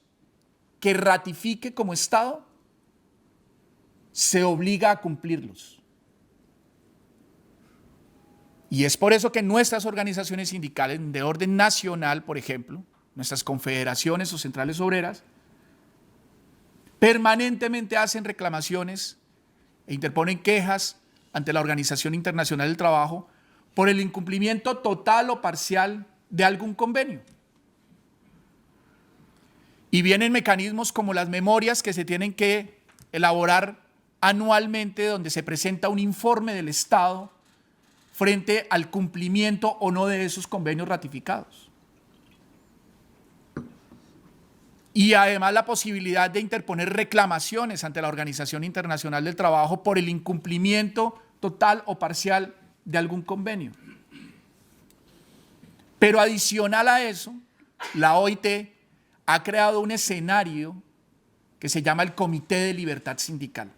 Speaker 7: que ratifique como Estado se obliga a cumplirlos. Y es por eso que nuestras organizaciones sindicales de orden nacional, por ejemplo, nuestras confederaciones o centrales obreras, permanentemente hacen reclamaciones e interponen quejas ante la Organización Internacional del Trabajo por el incumplimiento total o parcial de algún convenio. Y vienen mecanismos como las memorias que se tienen que elaborar anualmente, donde se presenta un informe del Estado frente al cumplimiento o no de esos convenios ratificados. Y además la posibilidad de interponer reclamaciones ante la Organización Internacional del Trabajo por el incumplimiento total o parcial de algún convenio. Pero adicional a eso, la OIT ha creado un escenario que se llama el Comité de Libertad Sindical.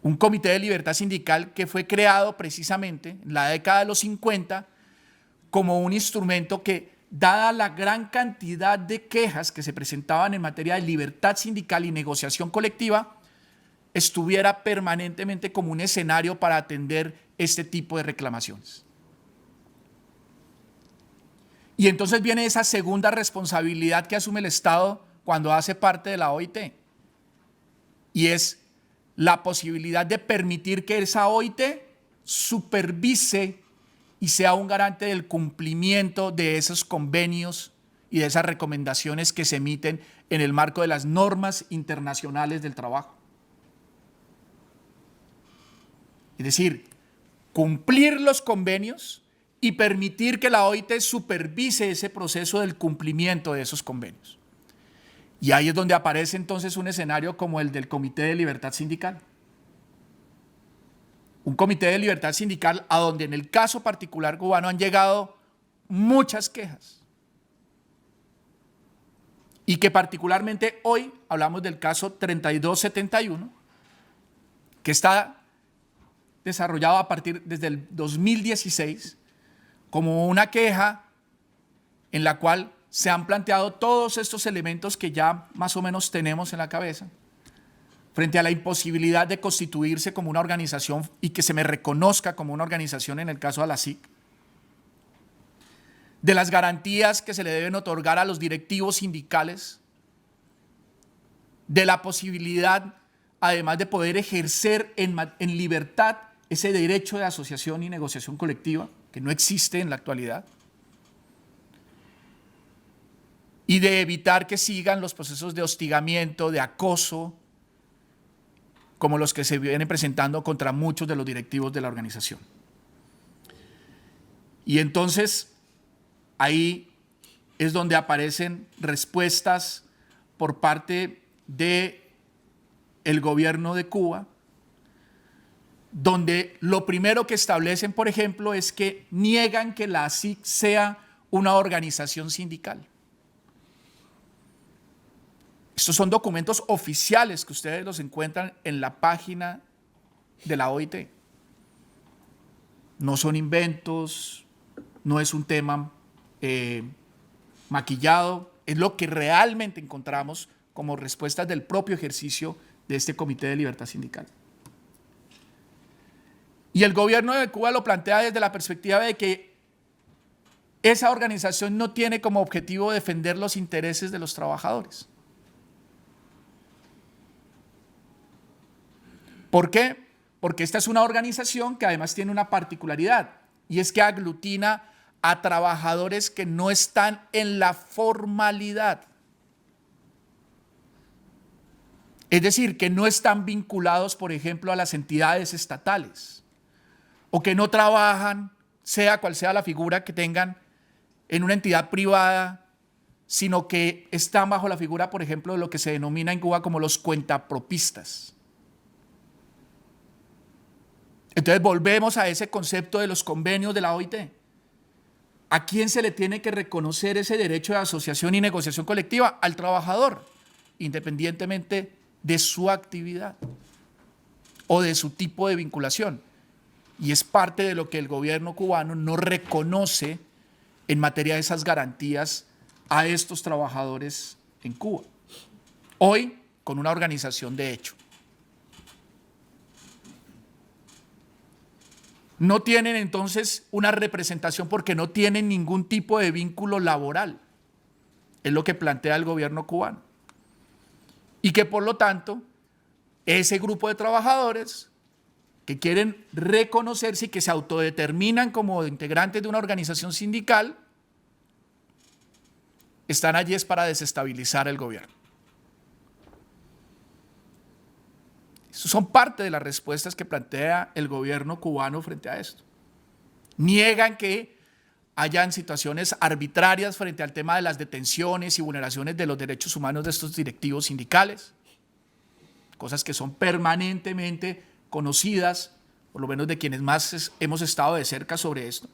Speaker 7: Un comité de libertad sindical que fue creado precisamente en la década de los 50 como un instrumento que, dada la gran cantidad de quejas que se presentaban en materia de libertad sindical y negociación colectiva, estuviera permanentemente como un escenario para atender este tipo de reclamaciones. Y entonces viene esa segunda responsabilidad que asume el Estado cuando hace parte de la OIT, y es la posibilidad de permitir que esa OIT supervise y sea un garante del cumplimiento de esos convenios y de esas recomendaciones que se emiten en el marco de las normas internacionales del trabajo. Es decir, cumplir los convenios y permitir que la OIT supervise ese proceso del cumplimiento de esos convenios. Y ahí es donde aparece entonces un escenario como el del Comité de Libertad Sindical. Un comité de libertad sindical a donde en el caso particular cubano han llegado muchas quejas. Y que particularmente hoy hablamos del caso 3271, que está desarrollado a partir desde el 2016 como una queja en la cual se han planteado todos estos elementos que ya más o menos tenemos en la cabeza, frente a la imposibilidad de constituirse como una organización y que se me reconozca como una organización en el caso de la SIC, de las garantías que se le deben otorgar a los directivos sindicales, de la posibilidad, además de poder ejercer en libertad ese derecho de asociación y negociación colectiva, que no existe en la actualidad, y de evitar que sigan los procesos de hostigamiento, de acoso, como los que se vienen presentando contra muchos de los directivos de la organización. Y entonces, ahí es donde aparecen respuestas por parte del gobierno de Cuba, donde lo primero que establecen, por ejemplo, es que niegan que la ASIC sea una organización sindical. Estos son documentos oficiales que ustedes los encuentran en la página de la OIT. No son inventos, no es un tema maquillado, es lo que realmente encontramos como respuestas del propio ejercicio de este Comité de Libertad Sindical. Y el gobierno de Cuba lo plantea desde la perspectiva de que esa organización no tiene como objetivo defender los intereses de los trabajadores. ¿Por qué? Porque esta es una organización que además tiene una particularidad, y es que aglutina a trabajadores que no están en la formalidad. Es decir, que no están vinculados, por ejemplo, a las entidades estatales, o que no trabajan, sea cual sea la figura que tengan, en una entidad privada, sino que están bajo la figura, por ejemplo, de lo que se denomina en Cuba como los cuentapropistas. Entonces volvemos a ese concepto de los convenios de la OIT. ¿A quién se le tiene que reconocer ese derecho de asociación y negociación colectiva? Al trabajador, independientemente de su actividad o de su tipo de vinculación. Y es parte de lo que el gobierno cubano no reconoce en materia de esas garantías a estos trabajadores en Cuba. Hoy, con una organización de hecho. No tienen entonces una representación porque no tienen ningún tipo de vínculo laboral. Es lo que plantea el gobierno cubano. Y que por lo tanto, ese grupo de trabajadores que quieren reconocerse y que se autodeterminan como integrantes de una organización sindical, están allí es para desestabilizar el gobierno. Son parte de las respuestas que plantea el gobierno cubano frente a esto. Niegan que hayan situaciones arbitrarias frente al tema de las detenciones y vulneraciones de los derechos humanos de estos directivos sindicales, cosas que son permanentemente conocidas, por lo menos de quienes más hemos estado de cerca sobre esto.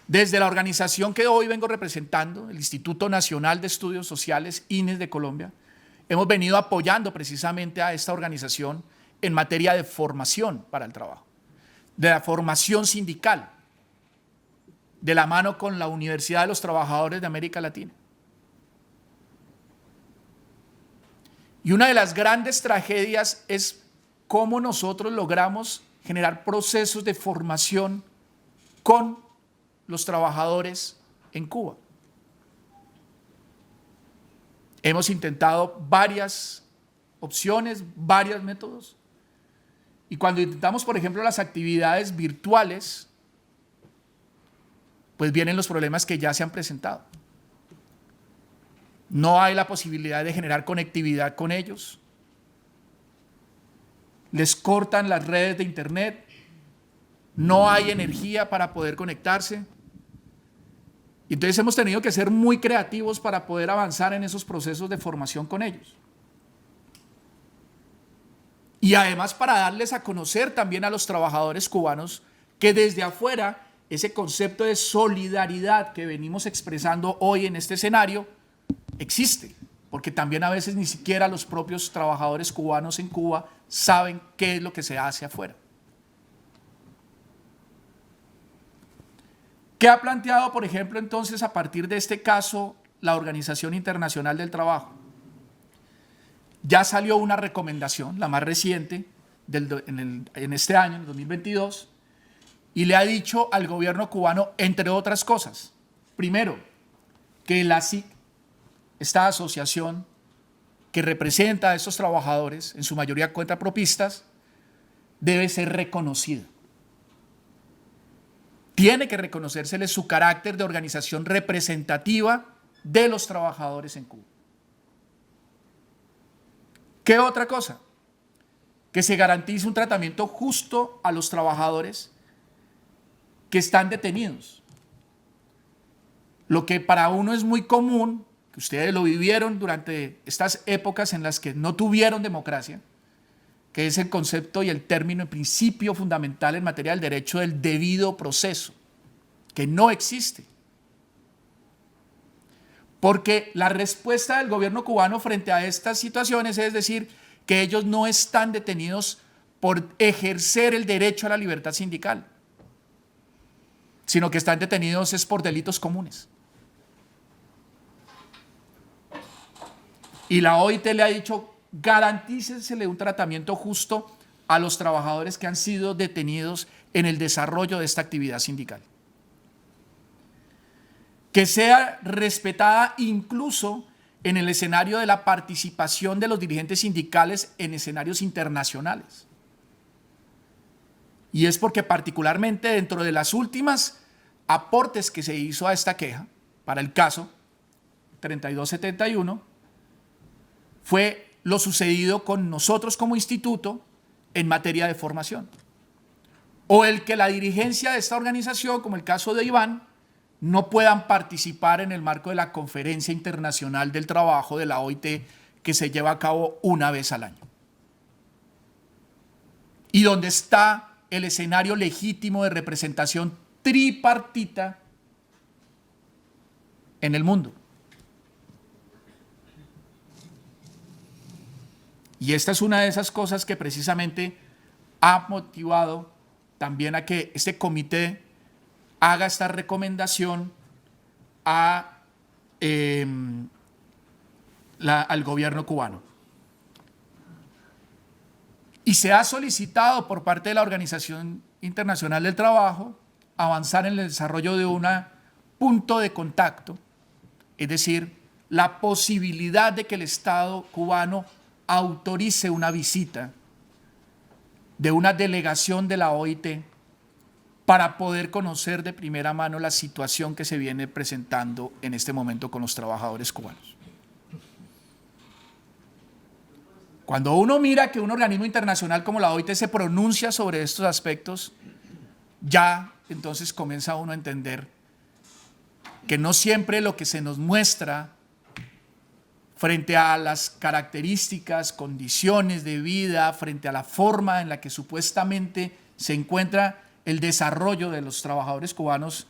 Speaker 7: Desde la organización que hoy vengo representando, el Instituto Nacional de Estudios Sociales, INES de Colombia, hemos venido apoyando precisamente a esta organización en materia de formación para el trabajo, de la formación sindical, de la mano con la Universidad de los Trabajadores de América Latina. Y una de las grandes tragedias es cómo nosotros logramos generar procesos de formación con los trabajadores en Cuba. Hemos intentado varias opciones, varios métodos. Y cuando intentamos, por ejemplo, las actividades virtuales, pues vienen los problemas que ya se han presentado. No hay la posibilidad de generar conectividad con ellos. Les cortan las redes de internet. No hay energía para poder conectarse. Y entonces hemos tenido que ser muy creativos para poder avanzar en esos procesos de formación con ellos. Y además para darles a conocer también a los trabajadores cubanos que desde afuera ese concepto de solidaridad que venimos expresando hoy en este escenario existe, porque también a veces ni siquiera los propios trabajadores cubanos en Cuba saben qué es lo que se hace afuera. ¿Qué ha planteado, por ejemplo, entonces, a partir de este caso, la Organización Internacional del Trabajo? Ya salió una recomendación, la más reciente, en este año, en 2022, y le ha dicho al gobierno cubano, entre otras cosas, primero, que la SIC, esta asociación que representa a estos trabajadores, en su mayoría cuentapropistas, debe ser reconocida. Tiene que reconocérsele su carácter de organización representativa de los trabajadores en Cuba. ¿Qué otra cosa? Que se garantice un tratamiento justo a los trabajadores que están detenidos. Lo que para uno es muy común, que ustedes lo vivieron durante estas épocas en las que no tuvieron democracia, que es el concepto y el término, el principio fundamental en materia del derecho del debido proceso, que no existe. Porque la respuesta del gobierno cubano frente a estas situaciones es decir que ellos no están detenidos por ejercer el derecho a la libertad sindical, sino que están detenidos es por delitos comunes. Y la OIT le ha dicho, garantícensele un tratamiento justo a los trabajadores que han sido detenidos en el desarrollo de esta actividad sindical. Que sea respetada incluso en el escenario de la participación de los dirigentes sindicales en escenarios internacionales. Y es porque particularmente dentro de las últimas aportes que se hizo a esta queja, para el caso 3271, fue lo sucedido con nosotros como instituto en materia de formación. O el que la dirigencia de esta organización, como el caso de Iván, no puedan participar en el marco de la Conferencia Internacional del Trabajo de la OIT, que se lleva a cabo una vez al año. Y donde está el escenario legítimo de representación tripartita en el mundo. Y esta es una de esas cosas que precisamente ha motivado también a que este comité haga esta recomendación al gobierno cubano. Y se ha solicitado por parte de la Organización Internacional del Trabajo avanzar en el desarrollo de un punto de contacto, es decir, la posibilidad de que el Estado cubano autorice una visita de una delegación de la OIT para poder conocer de primera mano la situación que se viene presentando en este momento con los trabajadores cubanos. Cuando uno mira que un organismo internacional como la OIT se pronuncia sobre estos aspectos, ya entonces comienza uno a entender que no siempre lo que se nos muestra frente a las características, condiciones de vida, frente a la forma en la que supuestamente se encuentra el desarrollo de los trabajadores cubanos,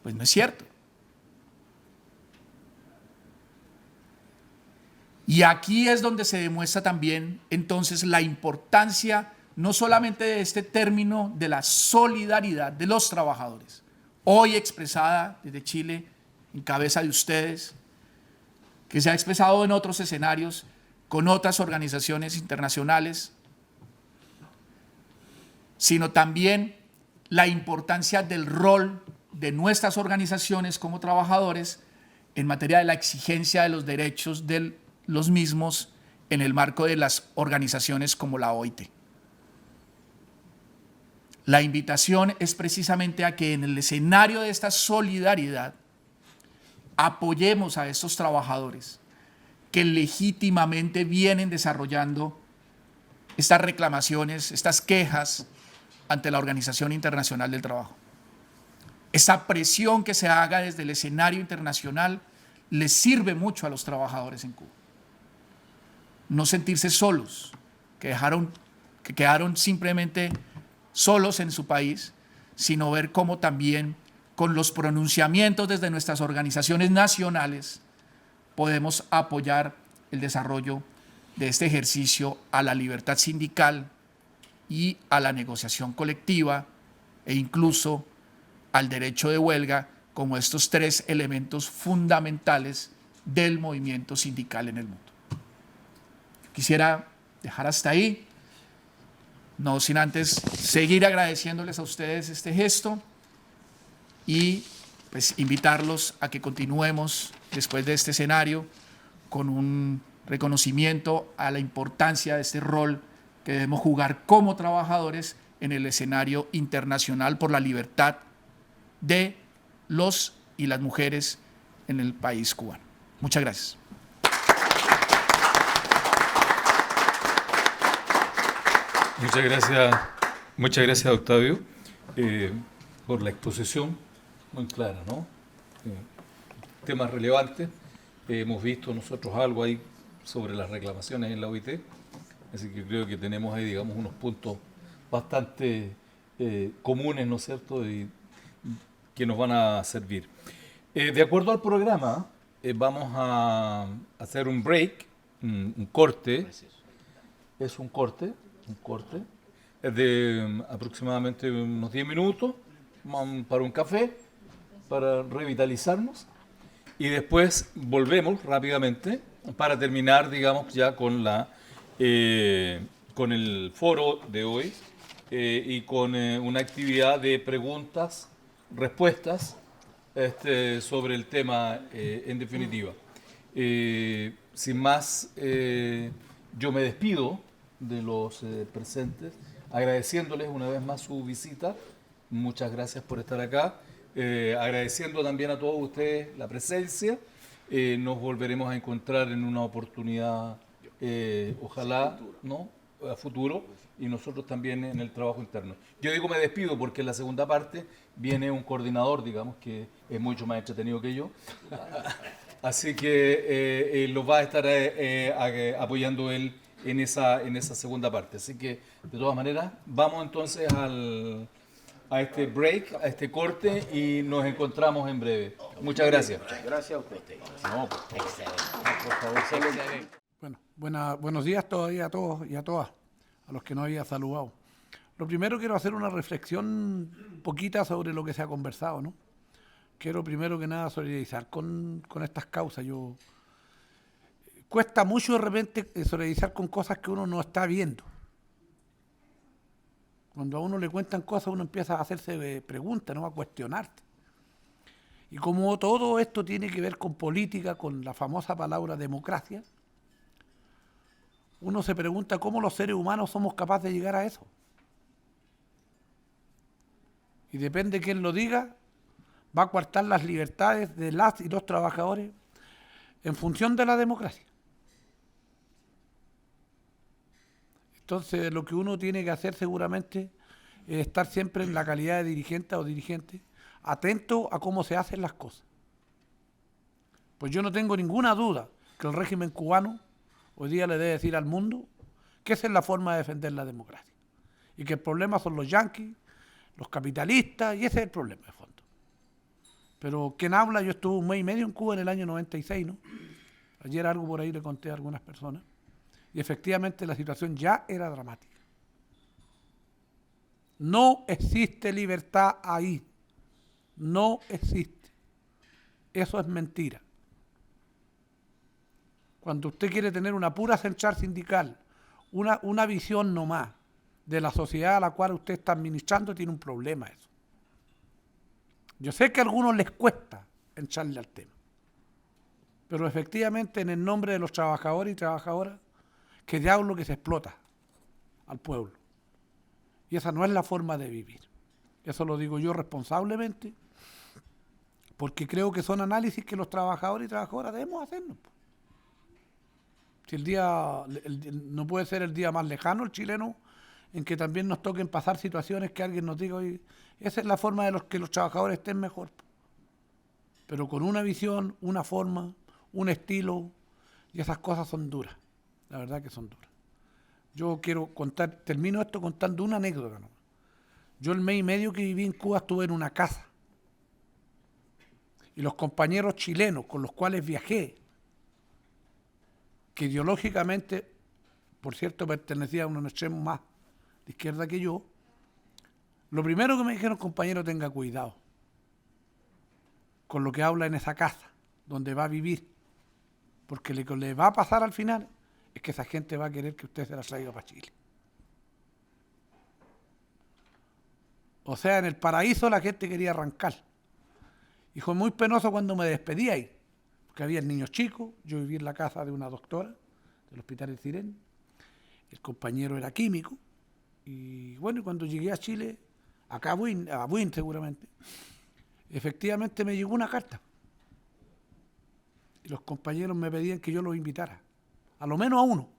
Speaker 7: pues no es cierto. Y aquí es donde se demuestra también entonces la importancia no solamente de este término de la solidaridad de los trabajadores, hoy expresada desde Chile en cabeza de ustedes, que se ha expresado en otros escenarios con otras organizaciones internacionales, sino también la importancia del rol de nuestras organizaciones como trabajadores en materia de la exigencia de los derechos de los mismos en el marco de las organizaciones como la OIT. La invitación es precisamente a que en el escenario de esta solidaridad apoyemos a estos trabajadores que legítimamente vienen desarrollando estas reclamaciones, estas quejas ante la Organización Internacional del Trabajo. Esa presión que se haga desde el escenario internacional les sirve mucho a los trabajadores en Cuba. No sentirse solos, que quedaron simplemente solos en su país, sino ver cómo también con los pronunciamientos desde nuestras organizaciones nacionales podemos apoyar el desarrollo de este ejercicio a la libertad sindical y a la negociación colectiva e incluso al derecho de huelga como estos tres elementos fundamentales del movimiento sindical en el mundo. Quisiera dejar hasta ahí, no sin antes seguir agradeciéndoles a ustedes este gesto y pues invitarlos a que continuemos después de este escenario con un reconocimiento a la importancia de este rol que debemos jugar como trabajadores en el escenario internacional por la libertad de los y las mujeres en el país cubano. Muchas gracias.
Speaker 1: Muchas gracias, Octavio, por la exposición muy clara, ¿no? Temas relevantes. Hemos visto nosotros algo ahí sobre las reclamaciones en la OIT, así que creo que tenemos ahí, digamos, unos puntos bastante comunes, ¿no es cierto?, y que nos van a servir. De acuerdo al programa, vamos a hacer un break, un corte, es un corte, es de aproximadamente unos 10 minutos para un café, para revitalizarnos, y después volvemos rápidamente para terminar, digamos, ya con con el foro de hoy y con una actividad de preguntas, respuestas sobre el tema en definitiva. Sin más, yo me despido de los presentes, agradeciéndoles una vez más su visita. Muchas gracias por estar acá. Agradeciendo también a todos ustedes la presencia. Nos volveremos a encontrar en una oportunidad, ojalá, ¿no?, a futuro, y nosotros también en el trabajo interno. Yo digo me despido porque en la segunda parte viene un coordinador, digamos, que es mucho más entretenido que yo. Así que lo va a estar apoyando él en esa segunda parte. Así que, de todas maneras, vamos entonces a este break, a este corte, y nos encontramos en breve. Muchas gracias.
Speaker 5: Muchas gracias a usted.
Speaker 1: No, por favor, excelente.
Speaker 8: Bueno, buenos días todavía a todos y a todas, a los que no había saludado. Lo primero, quiero hacer una reflexión poquita sobre lo que se ha conversado, ¿no? Quiero primero que nada solidarizar con estas causas. Cuesta mucho de repente solidarizar con cosas que uno no está viendo. Cuando a uno le cuentan cosas, uno empieza a hacerse preguntas, ¿no?, a cuestionarte. Y como todo esto tiene que ver con política, con la famosa palabra democracia, uno se pregunta cómo los seres humanos somos capaces de llegar a eso. Y depende de quién lo diga, va a coartar las libertades de las y los trabajadores en función de la democracia. Entonces, lo que uno tiene que hacer seguramente es estar siempre en la calidad de dirigente o dirigente, atento a cómo se hacen las cosas. Pues yo no tengo ninguna duda que el régimen cubano hoy día le debe decir al mundo que esa es la forma de defender la democracia. Y que el problema son los yanquis, los capitalistas, y ese es el problema de fondo. Pero quien habla, yo estuve 1 mes y medio en Cuba en el año 96, ¿no? Ayer algo por ahí le conté a algunas personas. Y efectivamente la situación ya era dramática. No existe libertad ahí. No existe. Eso es mentira. Cuando usted quiere tener una pura central sindical, una visión nomás de la sociedad a la cual usted está administrando, tiene un problema eso. Yo sé que a algunos les cuesta echarle al tema, pero efectivamente en el nombre de los trabajadores y trabajadoras, que diablo que se explota al pueblo. Y esa no es la forma de vivir. Eso lo digo yo responsablemente, porque creo que son análisis que los trabajadores y trabajadoras debemos hacernos. Si no puede ser el día más lejano, el chileno, en que también nos toquen pasar situaciones que alguien nos diga, oye, esa es la forma de que los trabajadores estén mejor. Pero con una visión, una forma, un estilo, y esas cosas son duras. La verdad que son duras. Yo quiero termino esto contando una anécdota, ¿no? Yo el mes y medio que viví en Cuba estuve en una casa. Y los compañeros chilenos con los cuales viajé, que ideológicamente, por cierto, pertenecía a un extremo más de izquierda que yo, lo primero que me dijeron, compañero, tenga cuidado con lo que habla en esa casa, donde va a vivir, porque lo que le va a pasar al final es que esa gente va a querer que usted se la traiga para Chile. O sea, en el paraíso la gente quería arrancar. Y fue muy penoso cuando me despedí ahí, porque había niños chicos, yo viví en la casa de una doctora del Hospital El Sirén, el compañero era químico, y bueno, cuando llegué a Chile, acá a Buin seguramente, efectivamente me llegó una carta. Y los compañeros me pedían que yo los invitara, a lo menos a uno,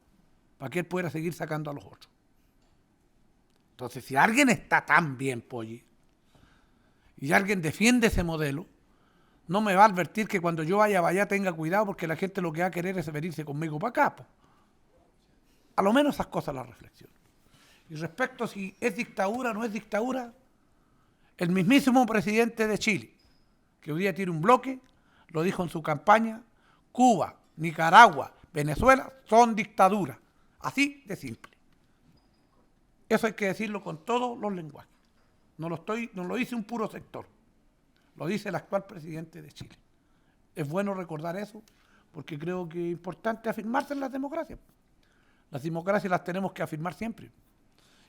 Speaker 8: para que él pudiera seguir sacando a los otros. Entonces, si alguien está tan bien, Polly, y alguien defiende ese modelo, no me va a advertir que cuando yo vaya allá tenga cuidado, porque la gente lo que va a querer es venirse conmigo para acá. Po. A lo menos esas cosas las reflexiono. Y respecto a si es dictadura o no es dictadura, el mismísimo presidente de Chile, que hoy día tiene un bloque, lo dijo en su campaña, Cuba, Nicaragua, Venezuela son dictaduras. Así de simple. Eso hay que decirlo con todos los lenguajes. No lo dice un puro sector, lo dice el actual presidente de Chile. Es bueno recordar eso porque creo que es importante afirmarse en las democracias. Las democracias las tenemos que afirmar siempre.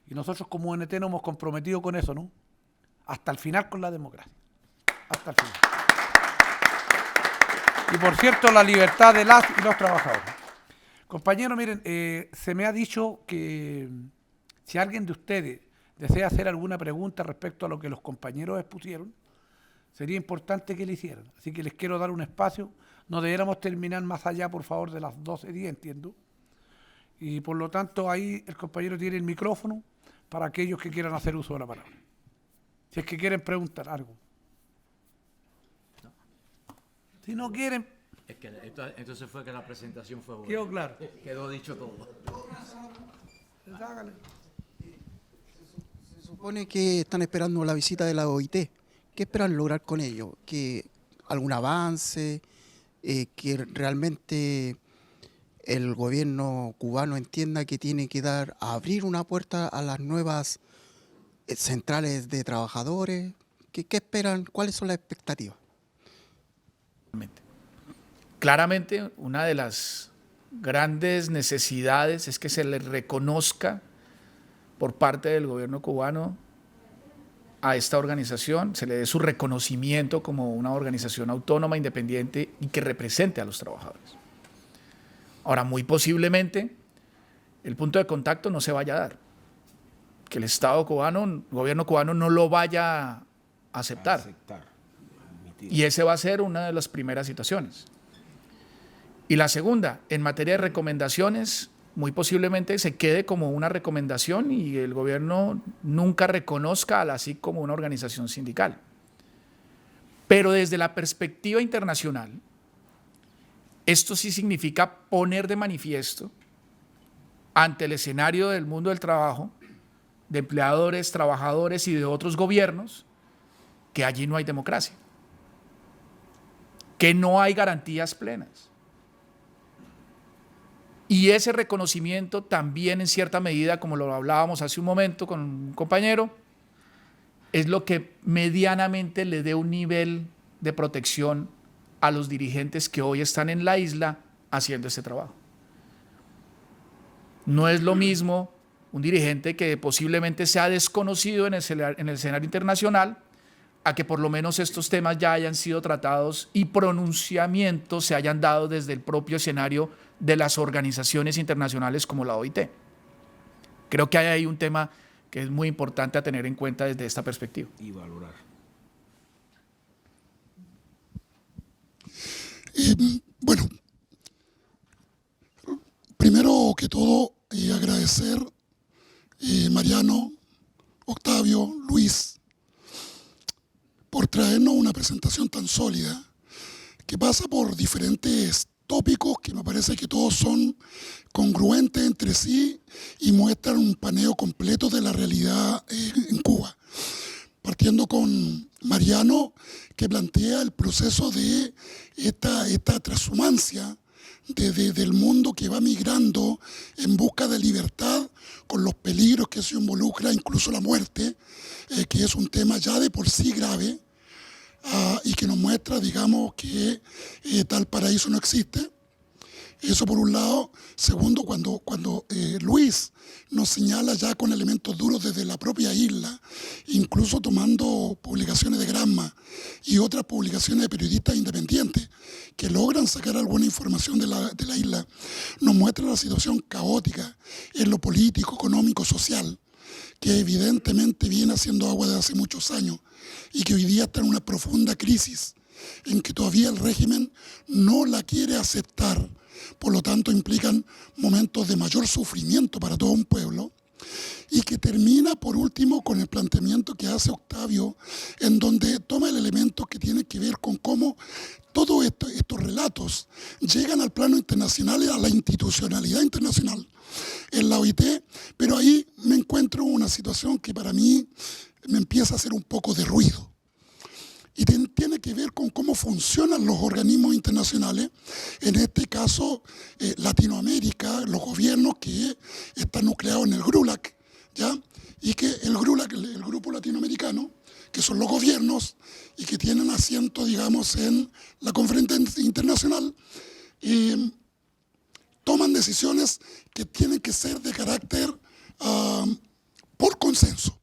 Speaker 8: Y nosotros como UNT nos hemos comprometido con eso, ¿no? Hasta el final con la democracia. Hasta el final. Y por cierto, la libertad de las y los trabajadores. Compañeros, miren, se me ha dicho que si alguien de ustedes desea hacer alguna pregunta respecto a lo que los compañeros expusieron, sería importante que le hicieran. Así que les quiero dar un espacio. No debiéramos terminar más allá, por favor, de las 12:10, entiendo. Y por lo tanto, ahí el compañero tiene el micrófono para aquellos que quieran hacer uso de la palabra. Si es que quieren preguntar algo. Si no quieren...
Speaker 3: Es que entonces fue que la presentación fue buena.
Speaker 8: Quedó claro.
Speaker 3: Quedó dicho todo.
Speaker 8: Hágale.
Speaker 9: Se supone que están esperando la visita de la OIT. ¿Qué esperan lograr con ello? ¿Que algún avance? ¿Que realmente el gobierno cubano entienda que tiene que abrir una puerta a las nuevas centrales de trabajadores? ¿Qué esperan? ¿Cuáles son las expectativas?
Speaker 7: Claramente, una de las grandes necesidades es que se le reconozca por parte del gobierno cubano a esta organización, se le dé su reconocimiento como una organización autónoma, independiente y que represente a los trabajadores. Ahora, muy posiblemente, el punto de contacto no se vaya a dar, que el Estado cubano, el gobierno cubano no lo vaya a aceptar. Y esa va a ser una de las primeras situaciones. Y la segunda, en materia de recomendaciones, muy posiblemente se quede como una recomendación y el gobierno nunca reconozca a la SIC como una organización sindical. Pero desde la perspectiva internacional, esto sí significa poner de manifiesto ante el escenario del mundo del trabajo, de empleadores, trabajadores y de otros gobiernos, que allí no hay democracia, que no hay garantías plenas. Y ese reconocimiento también en cierta medida, como lo hablábamos hace un momento con un compañero, es lo que medianamente le dé un nivel de protección a los dirigentes que hoy están en la isla haciendo este trabajo. No es lo mismo un dirigente que posiblemente sea desconocido en el escenario internacional a que por lo menos estos temas ya hayan sido tratados y pronunciamientos se hayan dado desde el propio escenario de las organizaciones internacionales como la OIT. Creo que hay ahí un tema que es muy importante a tener en cuenta desde esta perspectiva.
Speaker 5: Y valorar.
Speaker 10: Bueno, primero que todo, agradecer Mariano, Octavio, Luis, por traernos una presentación tan sólida que pasa por diferentes tópicos que me parece que todos son congruentes entre sí y muestran un paneo completo de la realidad en Cuba. Partiendo con Mariano, que plantea el proceso de esta transhumancia del mundo que va migrando en busca de libertad, con los peligros que eso involucra, incluso la muerte, que es un tema ya de por sí grave, y que nos muestra, digamos, que tal paraíso no existe. Eso por un lado. Segundo, cuando Luis nos señala ya con elementos duros desde la propia isla, incluso tomando publicaciones de Gramma y otras publicaciones de periodistas independientes que logran sacar alguna información de la isla, nos muestra la situación caótica en lo político, económico, social, que evidentemente viene haciendo agua desde hace muchos años y que hoy día está en una profunda crisis en que todavía el régimen no la quiere aceptar. Por lo tanto, implican momentos de mayor sufrimiento para todo un pueblo, y que termina, por último, con el planteamiento que hace Octavio, en donde toma el elemento que tiene que ver con cómo todos estos relatos llegan al plano internacional y a la institucionalidad internacional en la OIT, pero ahí me encuentro una situación que para mí me empieza a hacer un poco de ruido. Y tiene que ver con cómo funcionan los organismos internacionales, en este caso Latinoamérica, los gobiernos que están nucleados en el GRULAC, ¿ya? Y que el grupo latinoamericano, que son los gobiernos y que tienen asiento, digamos, en la conferencia internacional, toman decisiones que tienen que ser de carácter por consenso.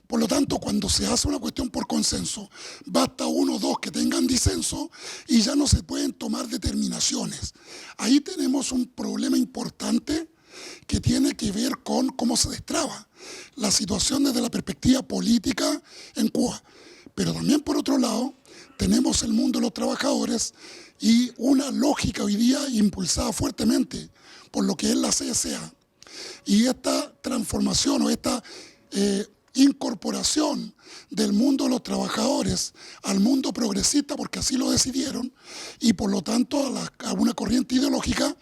Speaker 10: Por lo tanto, cuando se hace una cuestión por consenso, basta uno o dos que tengan disenso y ya no se pueden tomar determinaciones. Ahí tenemos un problema importante que tiene que ver con cómo se destraba la situación desde la perspectiva política en Cuba. Pero también, por otro lado, tenemos el mundo de los trabajadores y una lógica hoy día impulsada fuertemente por lo que es la CSA. Y esta transformación o esta incorporación del mundo de los trabajadores al mundo progresista, porque así lo decidieron, y por lo tanto a una corriente ideológica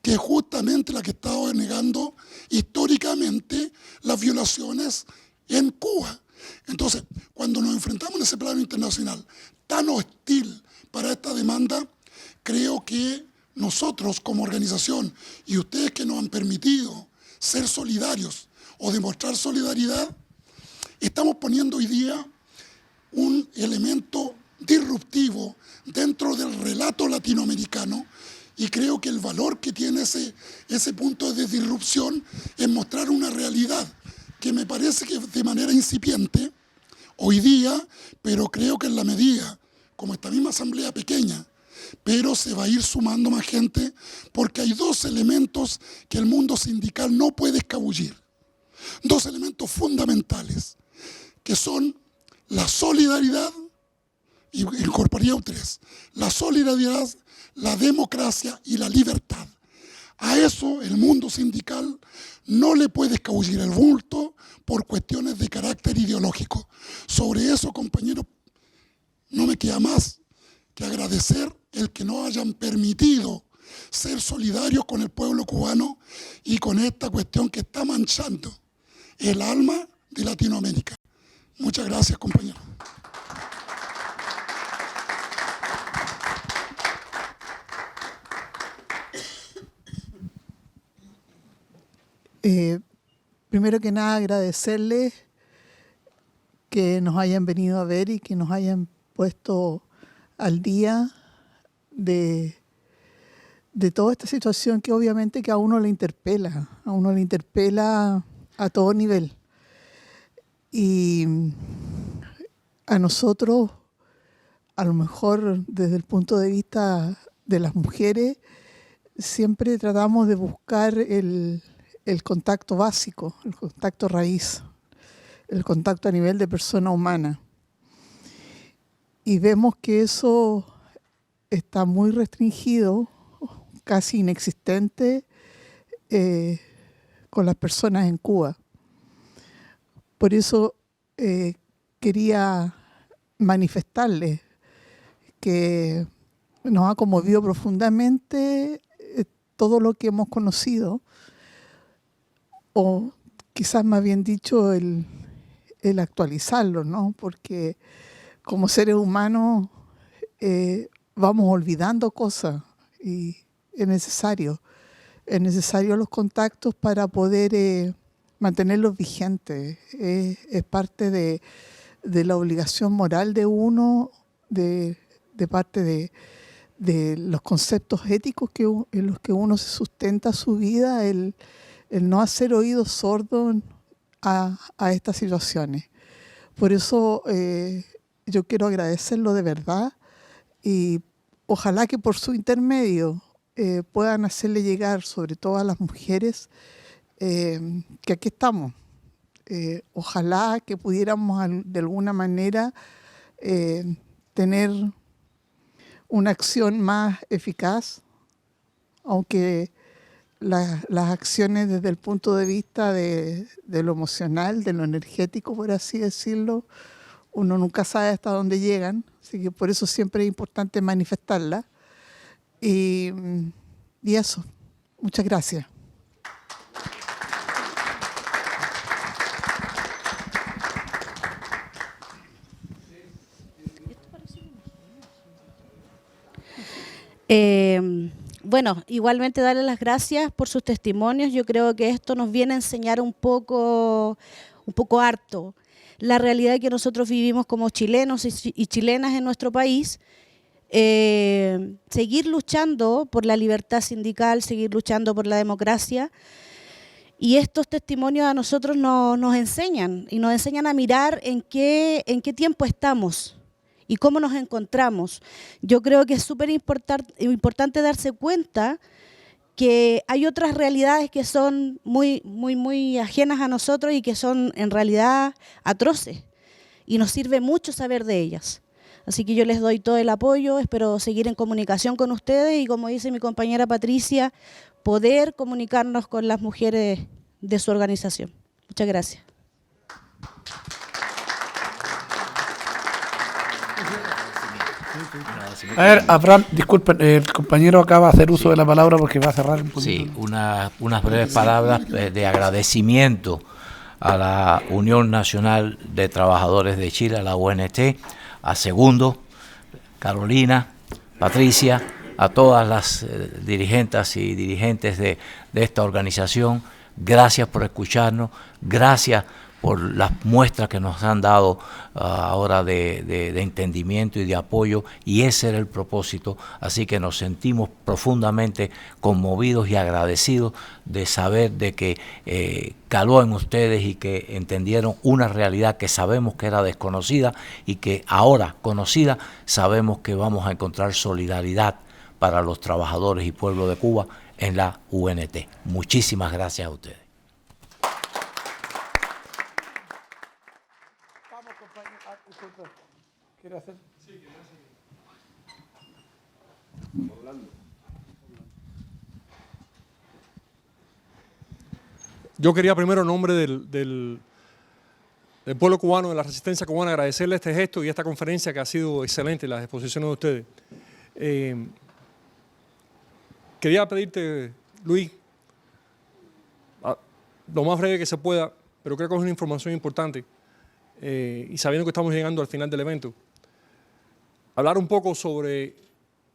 Speaker 10: que es justamente la que está negando históricamente las violaciones en Cuba. Entonces, cuando nos enfrentamos en ese plano internacional tan hostil para esta demanda, creo que nosotros como organización y ustedes que nos han permitido ser solidarios o demostrar solidaridad, estamos poniendo hoy día un elemento disruptivo dentro del relato latinoamericano y creo que el valor que tiene ese punto de disrupción es mostrar una realidad que me parece que de manera incipiente hoy día, pero creo que en la medida, como esta misma asamblea pequeña, pero se va a ir sumando más gente porque hay dos elementos que el mundo sindical no puede escabullir. Dos elementos fundamentales, que son la solidaridad, y incorporaría tres, la solidaridad, la democracia y la libertad. A eso el mundo sindical no le puede escabullir el bulto por cuestiones de carácter ideológico. Sobre eso, compañeros, no me queda más que agradecer el que nos hayan permitido ser solidarios con el pueblo cubano y con esta cuestión que está manchando el alma de Latinoamérica. Muchas gracias, compañeros.
Speaker 11: Primero que nada, agradecerles que nos hayan venido a ver y que nos hayan puesto al día de toda esta situación que obviamente que a uno le interpela a todo nivel. Y a nosotros, a lo mejor desde el punto de vista de las mujeres, siempre tratamos de buscar el contacto básico, el contacto raíz, el contacto a nivel de persona humana. Y vemos que eso está muy restringido, casi inexistente, con las personas en Cuba. Por eso quería manifestarles que nos ha conmovido profundamente todo lo que hemos conocido, o quizás más bien dicho el actualizarlo, ¿no? Porque como seres humanos vamos olvidando cosas y es necesario los contactos para poder mantenerlos vigentes. Es parte de la obligación moral de uno, de parte de los conceptos éticos en los que uno se sustenta su vida, el no hacer oídos sordos a estas situaciones. Por eso yo quiero agradecerlo de verdad y ojalá que por su intermedio puedan hacerle llegar, sobre todo a las mujeres, que aquí estamos. Ojalá que pudiéramos de alguna manera tener una acción más eficaz, aunque las acciones desde el punto de vista de lo emocional, de lo energético, por así decirlo, uno nunca sabe hasta dónde llegan, así que por eso siempre es importante manifestarlas. Y eso, muchas gracias.
Speaker 2: Bueno, igualmente darles las gracias por sus testimonios. Yo creo que esto nos viene a enseñar un poco harto la realidad que nosotros vivimos como chilenos y chilenas en nuestro país. Seguir luchando por la libertad sindical, seguir luchando por la democracia. Y estos testimonios a nosotros nos enseñan, y nos enseñan a mirar en qué tiempo estamos y cómo nos encontramos. Yo creo que es súper importante darse cuenta que hay otras realidades que son muy ajenas a nosotros y que son en realidad atroces. Y nos sirve mucho saber de ellas. Así que yo les doy todo el apoyo, espero seguir en comunicación con ustedes y, como dice mi compañera Patricia, poder comunicarnos con las mujeres de su organización. Muchas gracias.
Speaker 8: A ver, Abraham, disculpen, el compañero acaba de hacer uso de la palabra porque va a cerrar un poquito.
Speaker 3: Sí, unas breves palabras de agradecimiento a la Unión Nacional de Trabajadores de Chile, a la UNT, a Segundo, Carolina, Patricia, a todas las dirigentes y dirigentes de esta organización. Gracias por escucharnos, gracias por las muestras que nos han dado ahora de entendimiento y de apoyo, y ese era el propósito. Así que nos sentimos profundamente conmovidos y agradecidos de saber de que caló en ustedes y que entendieron una realidad que sabemos que era desconocida y que ahora conocida sabemos que vamos a encontrar solidaridad para los trabajadores y pueblo de Cuba en la UNT. Muchísimas gracias a ustedes.
Speaker 8: ¿Quiere hacer?
Speaker 12: Yo quería primero, en nombre del pueblo cubano, de la resistencia cubana, agradecerle este gesto y esta conferencia que ha sido excelente, las exposiciones de ustedes. Quería pedirte, Luis, lo más breve que se pueda, pero creo que es una información importante, y sabiendo que estamos llegando al final del evento, hablar un poco sobre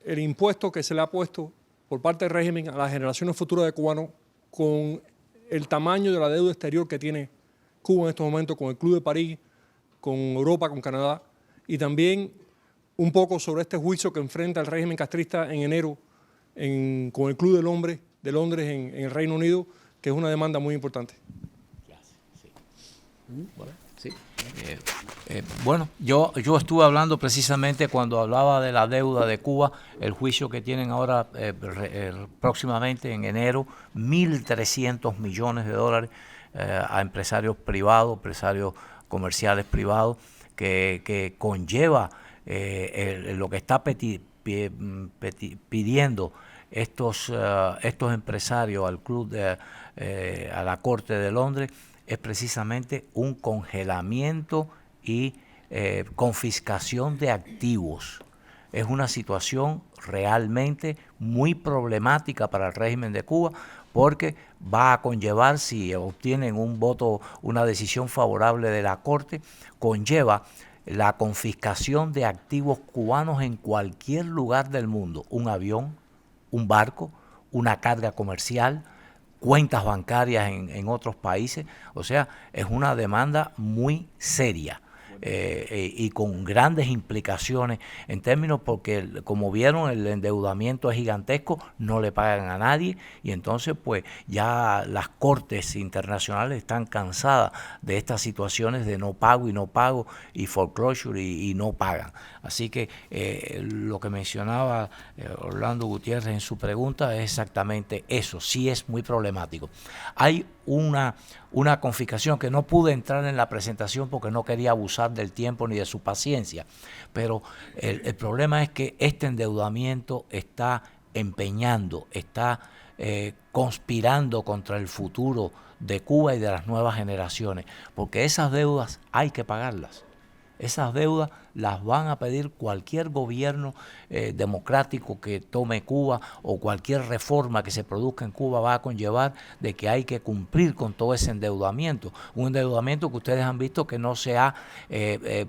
Speaker 12: el impuesto que se le ha puesto por parte del régimen a las generaciones futuras de cubanos con el tamaño de la deuda exterior que tiene Cuba en estos momentos con el Club de París, con Europa, con Canadá, y también un poco sobre este juicio que enfrenta el régimen castrista en enero con el Club de Londres en el Reino Unido, que es una demanda muy importante.
Speaker 3: Bueno, yo estuve hablando precisamente cuando hablaba de la deuda de Cuba, el juicio que tienen ahora próximamente en enero, 1.300 millones de dólares a empresarios privados, empresarios comerciales privados, que conlleva lo que está pidiendo estos empresarios al club, a la Corte de Londres, es precisamente un congelamiento y confiscación de activos. Es una situación realmente muy problemática para el régimen de Cuba, porque va a conllevar, si obtienen un voto, una decisión favorable de la Corte, conlleva la confiscación de activos cubanos en cualquier lugar del mundo, un avión, un barco, una carga comercial, cuentas bancarias en otros países. O sea, es una demanda muy seria y con grandes implicaciones en términos, porque como vieron, el endeudamiento es gigantesco, no le pagan a nadie, y entonces pues ya las cortes internacionales están cansadas de estas situaciones de no pago y foreclosure y no pagan. Así que lo que mencionaba Orlando Gutiérrez en su pregunta es exactamente eso, sí es muy problemático. Hay una confiscación que no pude entrar en la presentación porque no quería abusar del tiempo ni de su paciencia, pero el problema es que este endeudamiento está empeñando, está conspirando contra el futuro de Cuba y de las nuevas generaciones, porque esas deudas hay que pagarlas. Esas deudas las van a pedir cualquier gobierno democrático que tome Cuba, o cualquier reforma que se produzca en Cuba va a conllevar de que hay que cumplir con todo ese endeudamiento. Un endeudamiento que ustedes han visto que no se ha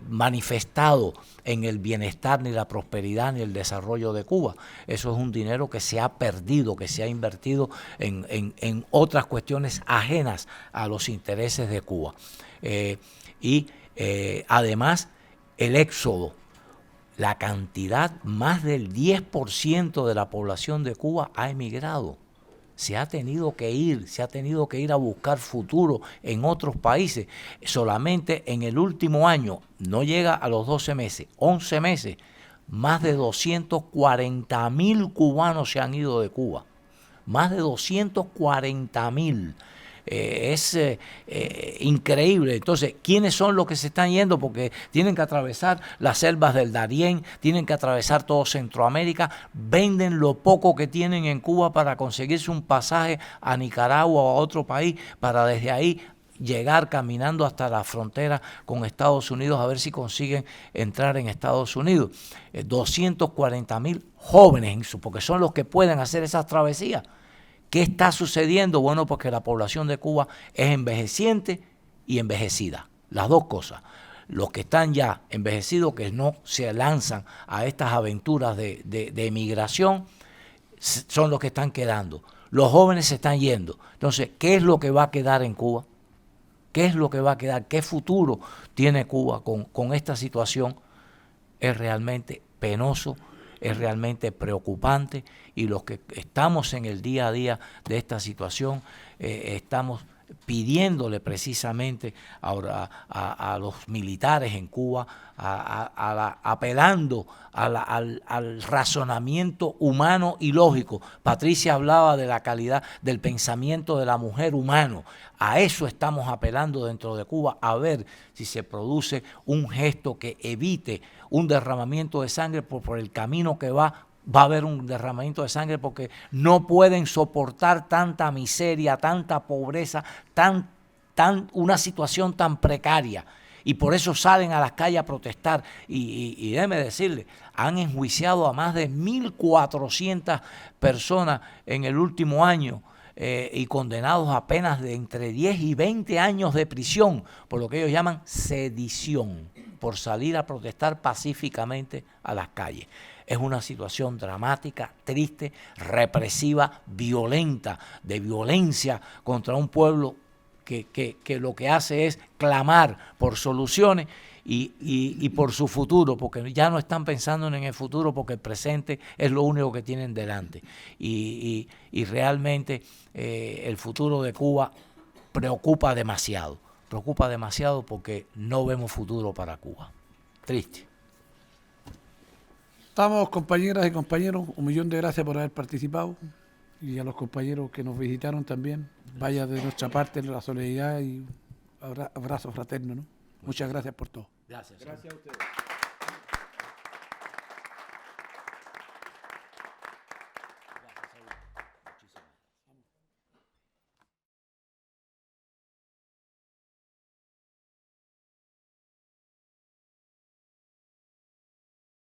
Speaker 3: manifestado en el bienestar, ni la prosperidad, ni el desarrollo de Cuba. Eso es un dinero que se ha perdido, que se ha invertido en otras cuestiones ajenas a los intereses de Cuba. Además, el éxodo, la cantidad, más del 10% de la población de Cuba ha emigrado. Se ha tenido que ir a buscar futuro en otros países. Solamente en el último año, no llega a los 12 meses, 11 meses, más de 240.000 cubanos se han ido de Cuba. Más de 240.000. Es increíble. Entonces, ¿quiénes son los que se están yendo? Porque tienen que atravesar las selvas del Darién, tienen que atravesar todo Centroamérica, venden lo poco que tienen en Cuba para conseguirse un pasaje a Nicaragua o a otro país, para desde ahí llegar caminando hasta la frontera con Estados Unidos a ver si consiguen entrar en Estados Unidos. 240.000 jóvenes, porque son los que pueden hacer esas travesías. ¿Qué está sucediendo? Bueno, porque la población de Cuba es envejeciente y envejecida, las dos cosas. Los que están ya envejecidos, que no se lanzan a estas aventuras de emigración, son los que están quedando. Los jóvenes se están yendo. Entonces, ¿qué es lo que va a quedar en Cuba? ¿Qué es lo que va a quedar? ¿Qué futuro tiene Cuba con esta situación? Es realmente penoso, es realmente preocupante, y los que estamos en el día a día de esta situación estamos pidiéndole precisamente ahora a los militares en Cuba, apelando al razonamiento humano y lógico. Patricia hablaba de la calidad del pensamiento de la mujer humano. A eso estamos apelando dentro de Cuba, a ver si se produce un gesto que evite un derramamiento de sangre por el camino que va a haber un derramamiento de sangre, porque no pueden soportar tanta miseria, tanta pobreza, una situación tan precaria. Y por eso salen a las calles a protestar. Y déjeme decirle, han enjuiciado a más de 1.400 personas en el último año, y condenados a penas de entre 10 y 20 años de prisión por lo que ellos llaman sedición, por salir a protestar pacíficamente a las calles. Es una situación dramática, triste, represiva, violenta, de violencia contra un pueblo que lo que hace es clamar por soluciones y por su futuro, porque ya no están pensando en el futuro, porque el presente es lo único que tienen delante. Y realmente el futuro de Cuba preocupa demasiado porque no vemos futuro para Cuba. Triste.
Speaker 8: Estamos, compañeras y compañeros, 1.000.000 de gracias por haber participado, y a los compañeros que nos visitaron también, vaya de nuestra parte la solidaridad y abrazo fraterno, ¿no? Muchas gracias por todo.
Speaker 3: Gracias.
Speaker 5: Gracias a ustedes.